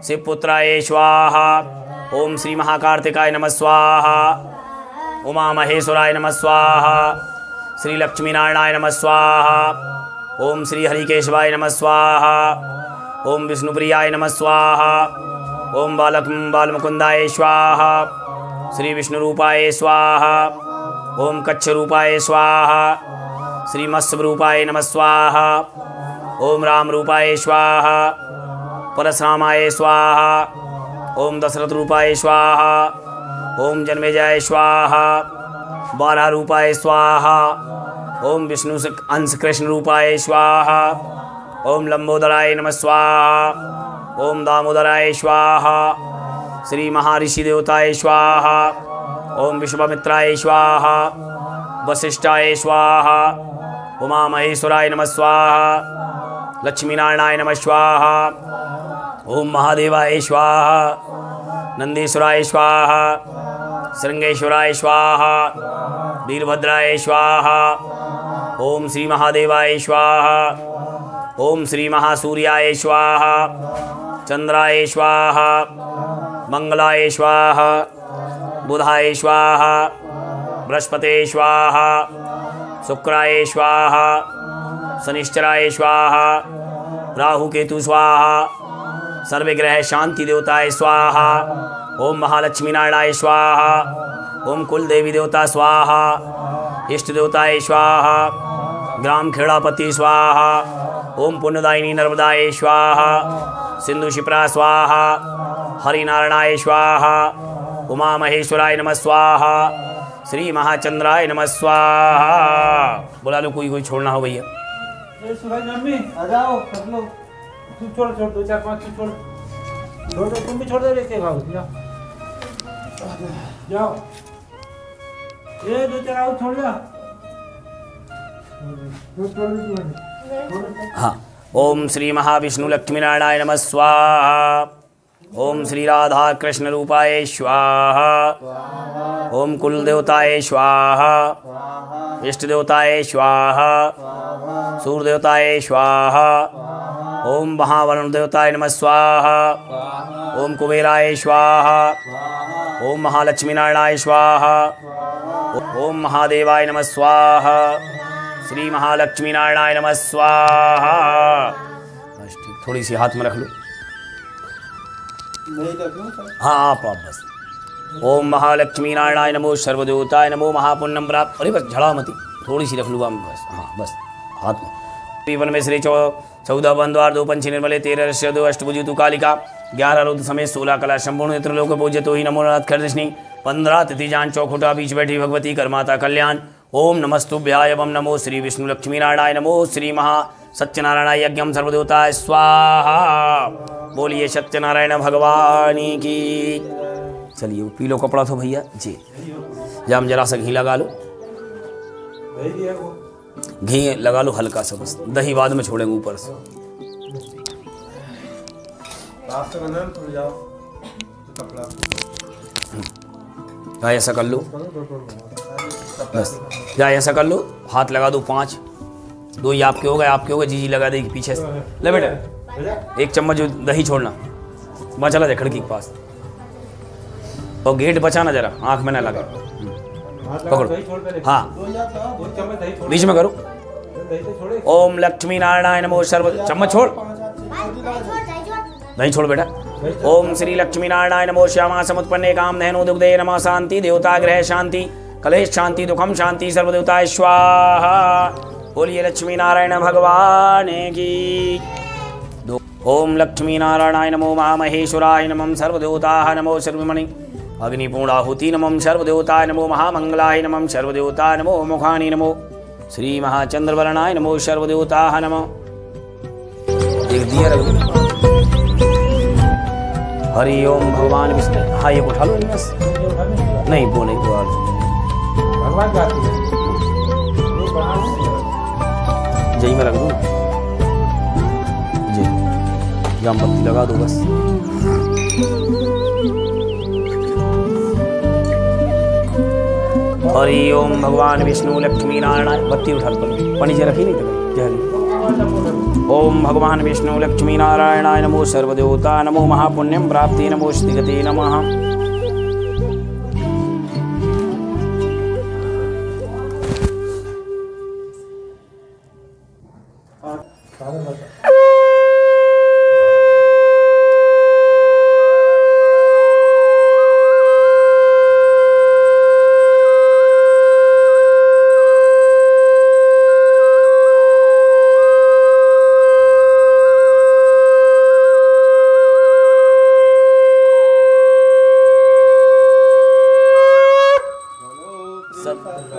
शिवपुत्राय स्वाहा। ओम श्री महाकार्तिकाय नमः स्वाहा, उमा महेश्वराय नमः स्वाहा, श्री लक्ष्मी नारायणाय नमः स्वाहा। ओम श्री हरिकेशवाय नमः स्वाहा, ओम विष्णुप्रियाय नमः स्वाहा, ओम बालमुकुंदाय स्वाहा, श्री विष्णुरूपाय स्वाहा, ओम कच्छरूपाय स्वाहा, श्री मत्स्यरूपाय नमः स्वाहा, ओम रामरूपाय स्वाहा, परशुरामाय स्वाहा, ओम दशरथ रूपाय स्वाहा, ओम जन्मेजय स्वाहा, बारह रूपाय स्वाहा, ओम विष्णु अंश कृष्ण रूपाय स्वाहा, ओम लंबोदराय नमः स्वाहा, ओम दामोदराय स्वाहा, श्री महर्षि देवताय स्वाहा, ओम विश्वामित्राय स्वाहा, वशिष्ठाय स्वाहा, उमा महेश्वराय नमः स्वाहा, लक्ष्मी नारायणाय नमः स्वाहा, ओम महादेवाय स्वाहा, नंदीश्वराय स्वाहा, श्रृंगेश्वराय स्वाहा, वीरभद्राय स्वाहा, ओम श्री महादेवाय स्वाहा, ओम श्री महासूर्याय स्वाहा, चंद्राय स्वाहा, मंगलाय स्वाहा, बुधाय स्वाहा, बृहस्पते स्वाहा, शुक्राय स्वाहा, शनिश्चराय स्वाहा, राहु केतु स्वाहा, सर्वग्रह शांति देवताय स्वाहा, ओम महालक्ष्मी नारायणाय स्वाहा, ओम कुल देवी देवता स्वाहा, इष्ट देवताय स्वाहा, ग्राम खेड़ापति स्वाहा, ओम पुण्यदायिनी नर्मदाय स्वाहा, सिंधु शिप्रा स्वाहा, हरिनारायणाय स्वाहा, उमा महेश्वराय नमः स्वाहा, श्री महाचंद्राय नमः स्वाहा। बुला लो, कोई छोड़ना हो भैया। आ जाओ, कर लो। तू छोड़ 2 4 5 तू छोड़ दो, तुम भी छोड़ दो, लेके भाग जाओ। ये 2 4 आओ, छोड़ जा। हाँ, ओम श्री महाविष्णु लक्ष्मी नारायण नमः स्वाहा, ओम श्री राधा कृष्ण रूपाय स्वाहा, ओम कुल देवताय स्वाहा, इष्ट देवताय स्वाहा, सूर्य देवताय स्वाहा, ओम महावरुण देवताय नमः स्वाहा, ओम कुबेराय स्वाहा, ओम महालक्ष्मी नारायणाय स्वाहा, ओम महादेवाय नमः स्वाहा, श्री महालक्ष्मी नारायणाय नमः स्वाहा। बस ठीक, थोड़ी सी हाथ में रख लो। हाँ आप बस। ओम महालक्ष्मी नारायणाय नमो, सर्वदेवताय नमो, महापुण्यम प्राप्त। अरे बस झड़ा मती, थोड़ी सी रख लूँगा बस। हाँ बस हाथ में। वन में श्री 14 बंद्वार 2 पंछी निर्मले 13 रस्य 2 अष्टभुजी तु कालिका 11 रुद्र समेत 16 कला संपूर्ण नेत्र लोक पूज्य तो ही नमो नाथ खरदृष्णि 15 तिथि जान चौखुटा बीच बैठी भगवती करमाता कल्याण। ओम नमस्तुभ्याय वम नमो श्री विष्णु लक्ष्मी नारायण नमो श्री महा सत्यनारायण यज्ञम सर्वदेवताय स्वाहा। बोलिए सत्यनारायण भगवान की। चलिए पी लो कपड़ा तो भैया जी, जाम जरा सा घी लगा लो, घी लगा लो हल्का सा, बस दही बाद में छोड़ेंगे ऊपर से। या ऐसा कर लो, बस या ऐसा कर लो, हाथ लगा दो 5, 2 ही आपके हो गए, जी लगा देगी पीछे से। ले बेटा 1 चम्मच दही छोड़ना, वहाँ चला जाए खिड़की के पास, और गेट बचाना जरा, आंख में ना लगे। पकड़ो, हाँ बीच में करो। ओम लक्ष्मी नारायण नमो सर्व, चम्मच छोड़, दही छोड़ बेटा। ओम श्री लक्ष्मी नारायण नमो श्यामा समुत्पन्ने काम धैनो दुग्धे नमः शांति देवता ग्रह शांति कलेश शांति दुखम शांति सर्वदेवताय स्वाहा। बोलिए लक्ष्मी नारायण भगवान की। ओम लक्ष्मी नारायणाय नमो महामहेश्वराय नमः सर्वदेवताः नमो सर्वमणि अग्निपूर्णाहुति नमः सर्वदेवताय नमो महामंगलाय नमः सर्वदेवताय नमो मुखानि नमो श्री महाचंद्रवरणाय नमो सर्वदेवताः नमः। एक दिया रख दो। हरि ओम भगवान विष्णु। हाँ ये उठा लो, नहीं वो नहीं वो भगवान का आरती है। ये बनाना नहीं है। जय में रख दूँ जी, जाम बत्ती लगा दो बस। हरि ओम भगवान विष्णु लक्ष्मी नारायण। बत्ती उठा कर पानी से रखी नहीं तो जय। ओम भगवान विष्णु लक्ष्मी नारायणाय नमो सर्वदेवता नमो महापुण्यम प्राप्ति नमो स्थिगते नमः।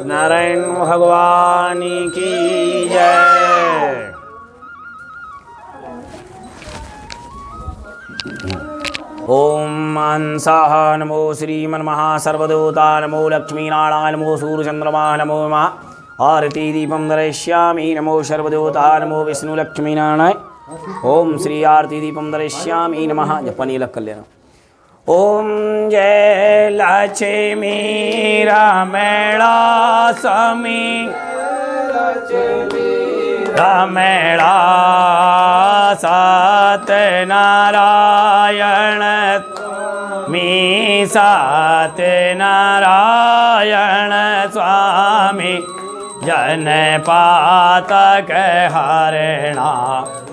नारायण भगवान की जय। ओम अंसाह नमो श्रीमन्महासर्वदेवता नमो लक्ष्मीनारायण नमो सूर्यचंद्रमा नमो मा आरती दीपम दर्शयामि नमो सर्वदेवता नमो विष्णु लक्ष्मीनारायण। ओम श्री आरती दीपम दर्शयामि नमः। जपनी लग कर लेना। ओम जय लक्ष्मी रमेणा स्वामी रमेणा सत्यनारायण मी सत्यनारायण स्वामी जनपातक हरिणा।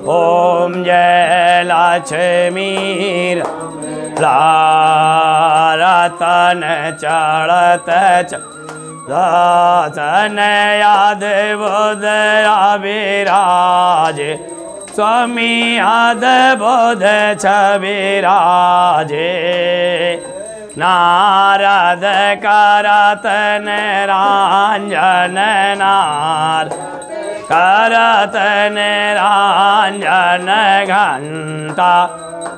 ओम जय लक्ष्मी रतन चढ़त दासन याद बोध विराज स्वामी याद बोध छविराजे। नारद करत निरंजन नार करत निरंजन घंटा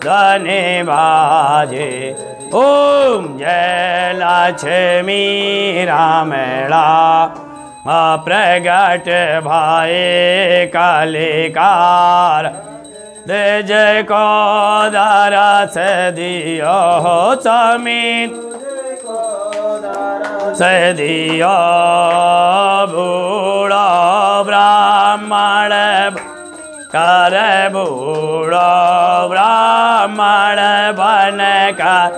ध्वनि बाजे। ओम जय लक्ष्मी रमेणा प्रगट भाई कलिकार तेज को दरस दियो समीत से दियो बूढ़ो ब्राह्मण कर बूढ़ो ब्राह्मण बन कर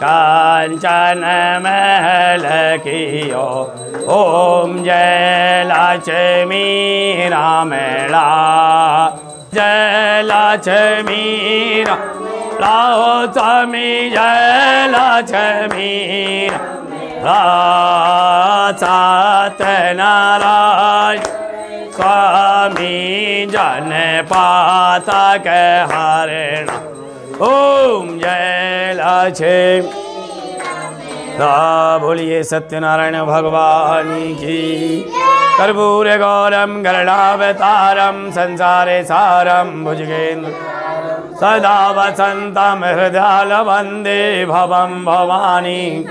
कांचन महल कियो। ओम जय लक्ष्मी रमेणा जय लक्ष्मी राहो स्वामी जय लक्ष्मी सत्यनारायण स्वामी जन पातक हरिणा। ओम जय लक्ष्मी। बोलिए सत्यनारायण भगवान की। कर्पूर गौरम गरुडावतारम संसारे सारम भुजगेन्द्र सदा वसंतम हृदयाल वंदे भवम भवानी।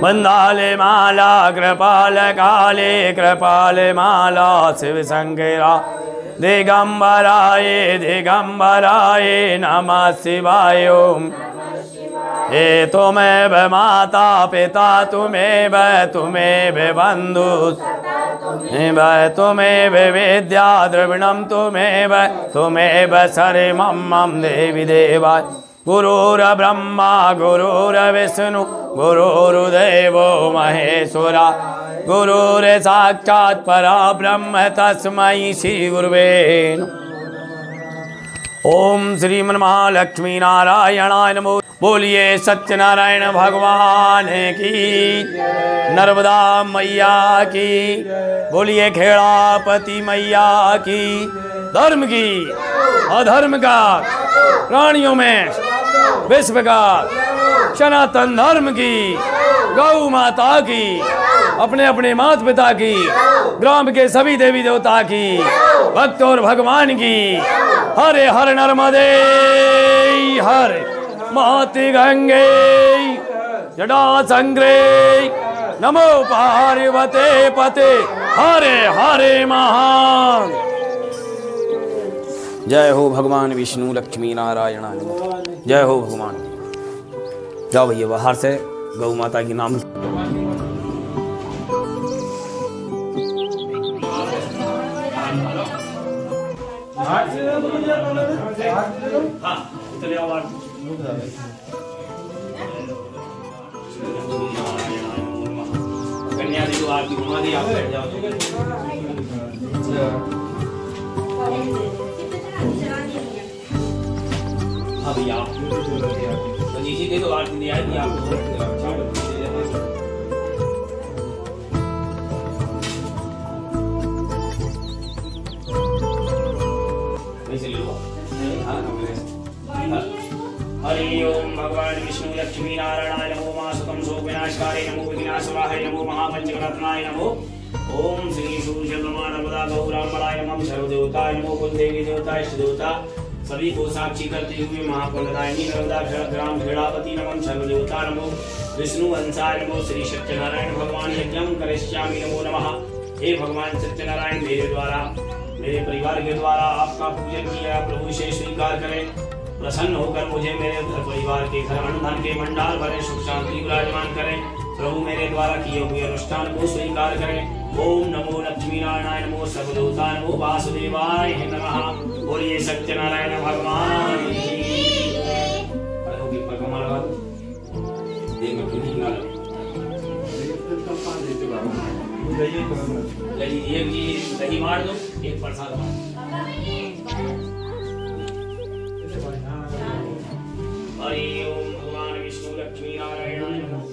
वंदाले माला कृपाल काले कृपाल माला शिव शंकरा दिगंबराय दिगंबराय नमः शिवाय। हे तुमेव माता पिता तुमेव तुमेव बंधु तुमेव विद्या द्रविणम तुमेव तुमेव सर्वं मम देवी देवा। गुरुर्ब्रह्मा गुरुर्विष्णु गुरुर्देवो महेश्वरा गुरुर्साक्षात् परब्रह्म तस्मै श्री गुरुवे नमः। ओम श्रीमन्महालक्ष्मी नारायणाय नमो। बोलिए सत्यनारायण भगवान की। नर्मदा मैया की। बोलिए खेड़ापति मैया की। धर्म की अधर्म का प्राणियों में विश्व का सनातन धर्म की गौ माता की अपने अपने माता पिता की ग्राम के सभी देवी देवता की भक्त और भगवान की। हरे हर नर्मदे हरे माते गंगे जडा संग्रे नमो पार्वते पते हरे हरे महान। जय हो भगवान विष्णु लक्ष्मी नारायण। जय हो भगवान। जाओ भैया बाहर से गौ माता की नाम। कन्या जी को आरती घुमा दी, आप बैठ जाओ। हाँ भैया तो जी दे दो आरती दिया है आपको। हरि ओम भगवान विष्णु लक्ष्मी नारायणाय नमो मासुकं शोक विनाशकाय नमो विघ्नासुराय नमो महापंचरत्नाय नमो। ओम श्री सूर्य ब्रह्मा नर्मदा गौरांबराय नमः। सर्वदेवताय नमो। कुलदेवी देवता इष्ट देवता सभी को साक्षी करते हुए महाकुंडदायिनी नर्मदा ग्राम खेड़ापति नमः। सर्वदेवता नमो। विष्णु अंशाय नमो। श्री सत्यनारायण भगवान यज्ञं करिष्यामि नमो नमः। हे भगवान सत्यनारायण मेरे द्वारा मेरे परिवार के द्वारा आपका पूजन किया, प्रभु से स्वीकार करें। प्रसन्न होकर मुझे मेरे घर परिवार के घर धन के भंडार भरे सुख शांति विराजमान करें। प्रभु मेरे द्वारा किए हुए अनुष्ठान को स्वीकार करें। ओम नमो लक्ष्मी नारायण नमो। सर्वदेवता नमो वासुदेवाय नमः। बोलिए सत्यनारायण भगवान एक जी दही मार दो, एक प्रसाद मार। हरि ओम भगवान विष्णु लक्ष्मी नारायण नमः।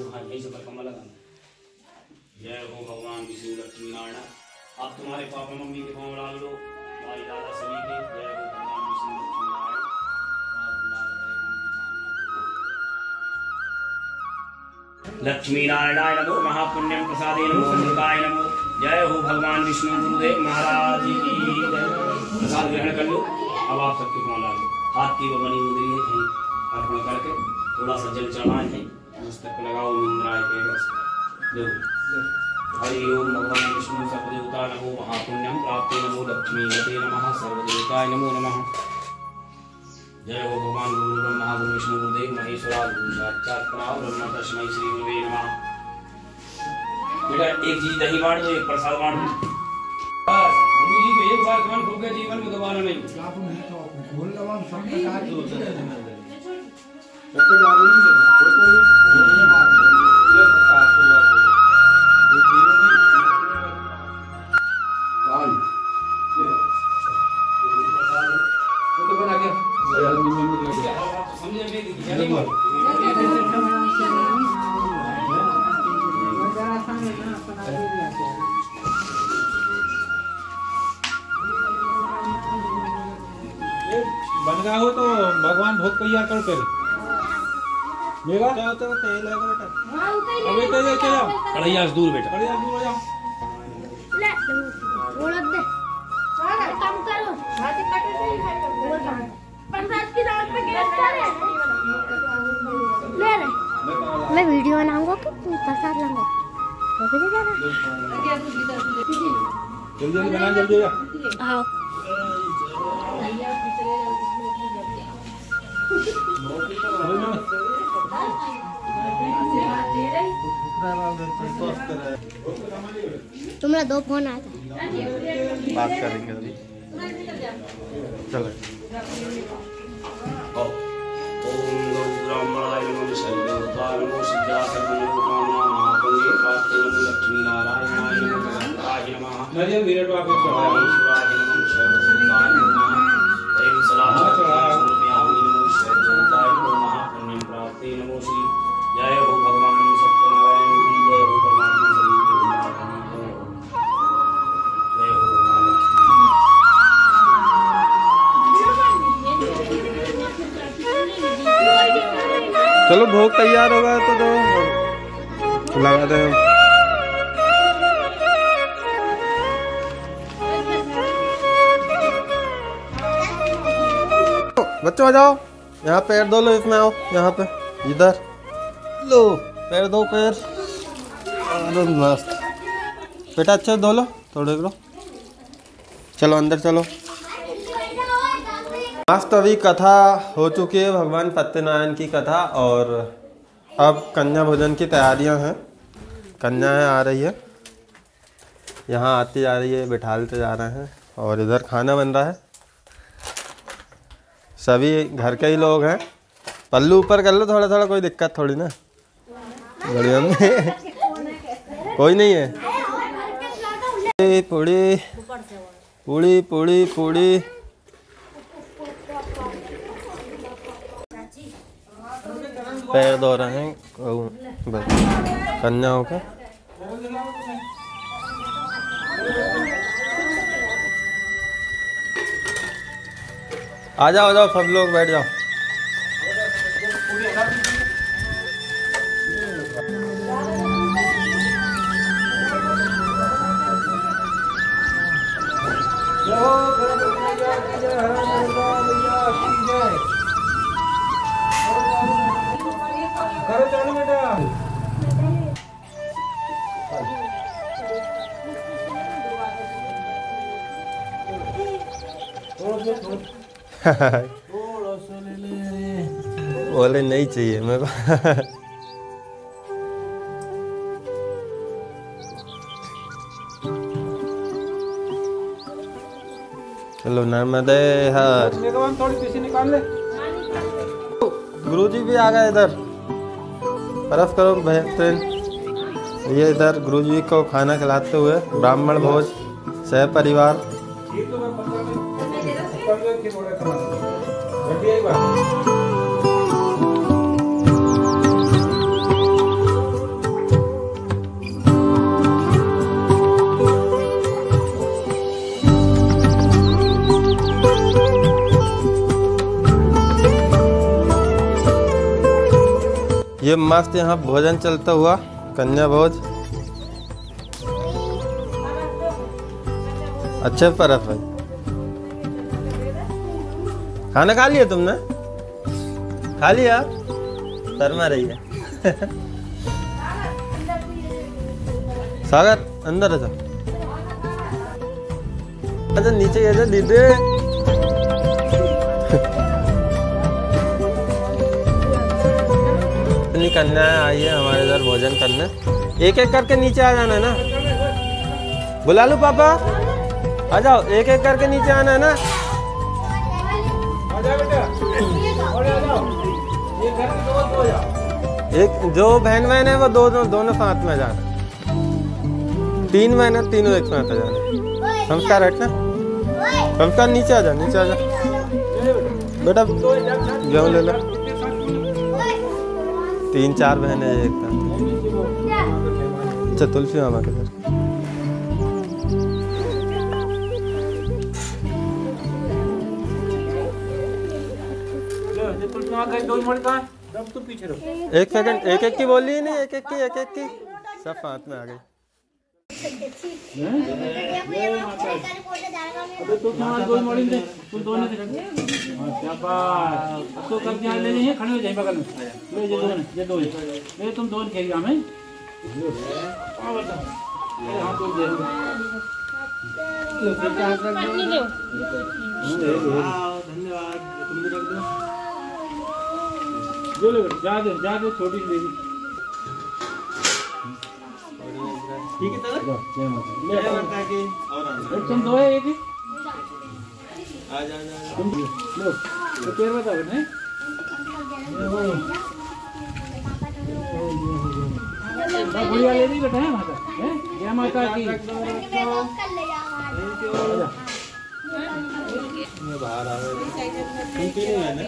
जय हो भगवान विष्णु लक्ष्मी नारायण। आप तुम्हारे पापा मम्मी के पाँव डाल लो, भाई दादा सभी के। जय हो भगवान विष्णु लक्ष्मी नारायण। लक्ष्मी नारायणाय नमो। महापुण्यम प्रसादे नमो। अमृताय नमो। जय हो भगवान विष्णु गुरुदेव महाराज की। प्रसाद ग्रहण कर लो। अब आप सबके पाँव डाल लो। हाथ की वो बनी मुद्री है अर्पण करके थोड़ा सा जल चढ़ाए हैं, मस्तक लगाओ इंद्राय के देखो। हरि ओम भगवान विष्णु सर्वदेवता नमो। महापुण्यम प्राप्ते नमो। लक्ष्मी गते नमः। सर्वदेवताय नमो नमः। जय हो भगवान गुरु ब्रह्मा गुरु विष्णु गुरुदेव महेश्वरा गुरु साक्षात् परब्रह्म तस्मै श्री गुरुवे नमः। बेटा एक चीज दही बांट दो, एक प्रसाद बांट दो। बस गुरु जी को एक बार कमान खो गया, जीवन में दोबारा नहीं। बन गया हो तो भगवान भोग तैयार कर पहले। मेरा तो तेल है बेटा। अबे तेल लेके जाओ। कढ़ैया से दूर बेटा। कढ़ैया दूर हो जाओ। ले थोड़ा दे। सारा काम करो। हाथ काटे से खाएगा। प्रसाद की दाल पे गैस कर ले ले। मैं वीडियो बनाऊंगा कि प्रसाद लाऊंगा। ओके दे जरा। जल्दी जल्दी बना, जल्दी जा। आओ। तुम्हारा दो फोन आया था, बात करेंगे अभी। चलो ओम गौरामाय नमः। सर्वदेवताय नमः। सिद्धासर्वलोकानां महापुण्ये प्राप्ते नमो। लक्ष्मी नारायणाय नमः। गंगाय नमः। नरियल वीरट वापस चढ़ाया। ईश्वराय नमः। सर्वदेवताय नमः। प्रेम सलाह समर्पयामि नमो। सर्वदेवताय नमः। महापुण्यं प्राप्ते नमो। श्री जय हो भगवान सत्यनारायण की। जय हो परमात्मा सभी के जय हो भगवान चलो भोग तैयार होगा तो दो लगा दे। बच्चों आ जाओ, यहाँ पैर धो लो, इसमें आओ, यहाँ पे इधर लो। पैर दो पैर। अरे मस्त बेटा, अच्छे धो लो, थोड़े लो। चलो अंदर चलो। मस्त अभी कथा हो चुकी है, भगवान सत्यनारायण की कथा। और अब कन्या भोजन की तैयारियां हैं। कन्याएं आ रही है, यहाँ आती जा रही है, बिठालते जा रहे हैं। और इधर खाना बन रहा है, सभी घर के ही लोग हैं। पल्लू ऊपर कर लो थोड़ा थोड़ा, कोई दिक्कत थोड़ी ना। बढ़िया में कोई नहीं है। पूड़ी पूड़ी पूड़ी पूड़ी। पैर धो रहे हैं कन्याओं के। आ जाओ सब लोग बैठ जाओ। बोले नहीं चाहिए मेरे को। चलो नर्मदे हर। थोड़ी पीछे निकाल ले। गुरुजी भी आ गए इधर। बर्फ करो बेहतरीन। ये इधर गुरुजी को खाना खिलाते हुए ब्राह्मण भोज सह परिवार। ये मस्त यहाँ भोजन चलता हुआ कन्या भोज। अच्छे परफ है। खाना खा लिया तुमने? खा लिया? शर्मा रही है। सागर अंदर आ जा। अच्छा नीचे आ जा दीदी। इतनी कन्याएं आई है हमारे इधर भोजन करने। एक एक करके नीचे आ जाना है ना। बुला लो पापा, आ जाओ। एक एक करके नीचे आना है ना। एक जो बहन है वो दोनों साथ में जाना। 3 बहन है, तीनों एक साथ आ जाना। संस्कार हटना। संस्कार नीचे आ जा, नीचे आ जा बेटा। गेहूँ ले लो। 3-4 बहनें एक साथ। अच्छा तुलसी मामा के घर। एक सेकंड, एक एक की बोली नहीं, एक एक की सब हाथ में आ गई। तुम दोनों खेलिए हमें। धन्यवाद। तुम भी रख दो। जो ले जा दो छोटी सी बेबी। ठीक है जय माता की। और तुम दो है एक। आ जा तुम लो तो पैर बताओ ने। बढ़िया ले ली बेटा है माता है। जय माता की। बाहर आ रहे ठीक है ना।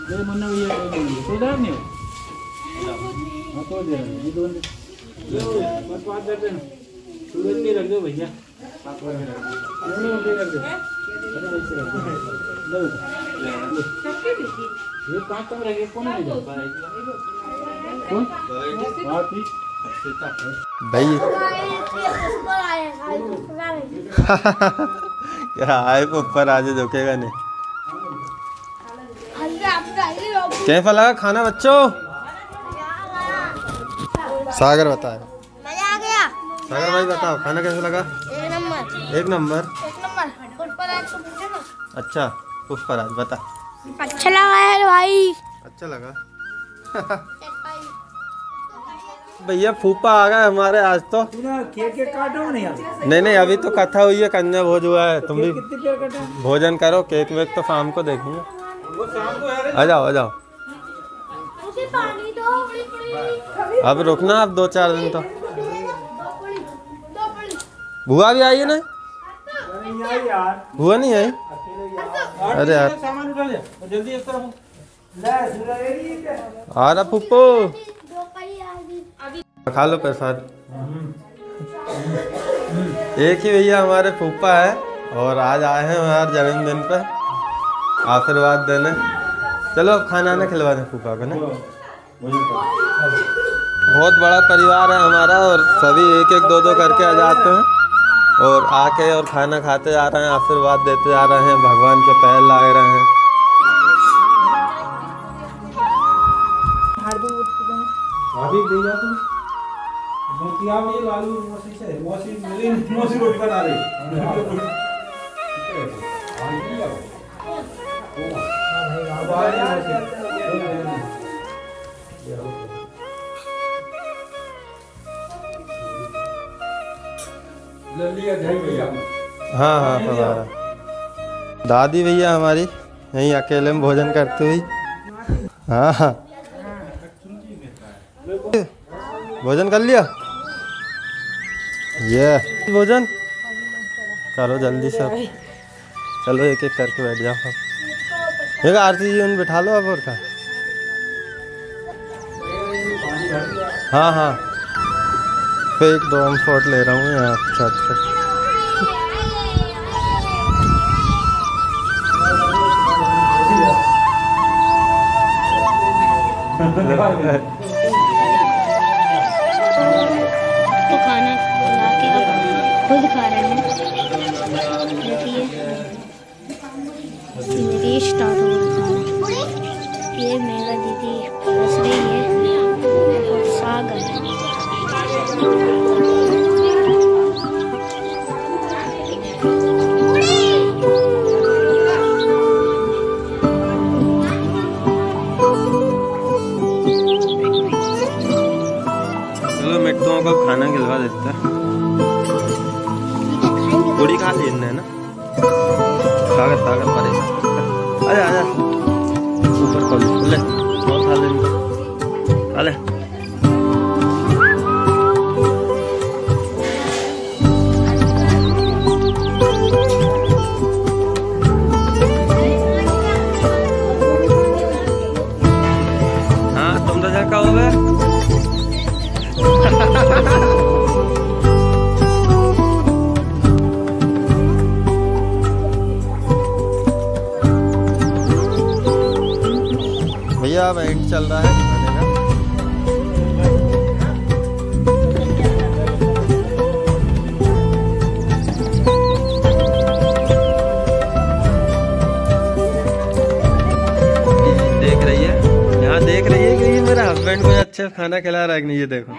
ये मन्ना भैया तो उधर नहीं हो। हाँ तो दे रहे ये दोनों बस बात करते हैं। सूरज के रख दो भैया। रख दो। ये कहाँ कम रह गए? कौन नहीं जा पा रहा? कौन? भाई क्या आए ऊपर आज झुकेगा नहीं। कैसा लगा खाना बच्चों? सागर बताए। मजा आ गया। सागर भाई बताओ खाना कैसा लगा? एक नंबर। एक नंबर। पुष्पराज को पूछो ना। अच्छा पुष्पराज बता। अच्छा लगा है भाई। अच्छा लगा। भैया फूफा आ गए हमारे आज तो। केक काटो नहीं अभी? नहीं अभी तो कथा हुई है, कन्या भोज हुआ है। तुम भी कितनी देर कटा? भोजन करो, केक वेक तो शाम को देखेंगे। वो शाम को है। आ जाओ आ जाओ। उसे पानी दो। अब रुकना आप 2-4 दिन तो। बुआ भी आई है ना? नहीं आई यार। बुआ नहीं आई? अरे यार सामान उठा ले जल्दी इस तरफ। आ रहा फूफो। खा लो प्रसाद। एक ही भैया हमारे फूफा है और आज आए हैं हमारे जन्मदिन पे आशीर्वाद देने। चलो अब खाना ना खिलवा दें फूफा को ना। बहुत बड़ा परिवार है हमारा और सभी एक एक दो करके आ जाते हैं और आके और खाना खाते जा रहे हैं, आशीर्वाद देते जा रहे हैं, भगवान के पैर लाग रहे हैं। भाभी दे जा तुम। मोतिया भी लालू मौसी से मौसी मिली मौसी रोटी बना रही। हाँ हमारा दादी भैया हमारी यहीं अकेले में भोजन करती हुई। हाँ भोजन कर लिया? ये भोजन करो जल्दी से। चलो एक एक करके बैठ जाओ। अब आरती जी उन बिठा लो अब और का। हाँ फेक ड्रोन शॉट ले रहा हूँ यहाँ छत पे। तो खाना खिला के अब खुद खा रहे हैं। देखिए मेरी स्टार्ट हो गया। ये मेरा दीदी परस रही है और सागर मिट्टुओं को खाना खिलवा देता है। पूरी खा ली है ना? सागर परे आजा ऊपर खोल ले और खा ले। हाँ तुम तो जगह हो गए। भैया अब एंड चल रहा है खाने का। देख रही है यहाँ, देख रही है कि ये मेरा हस्बैंड को अच्छा खाना खिला रहा है कि नहीं। ये देखो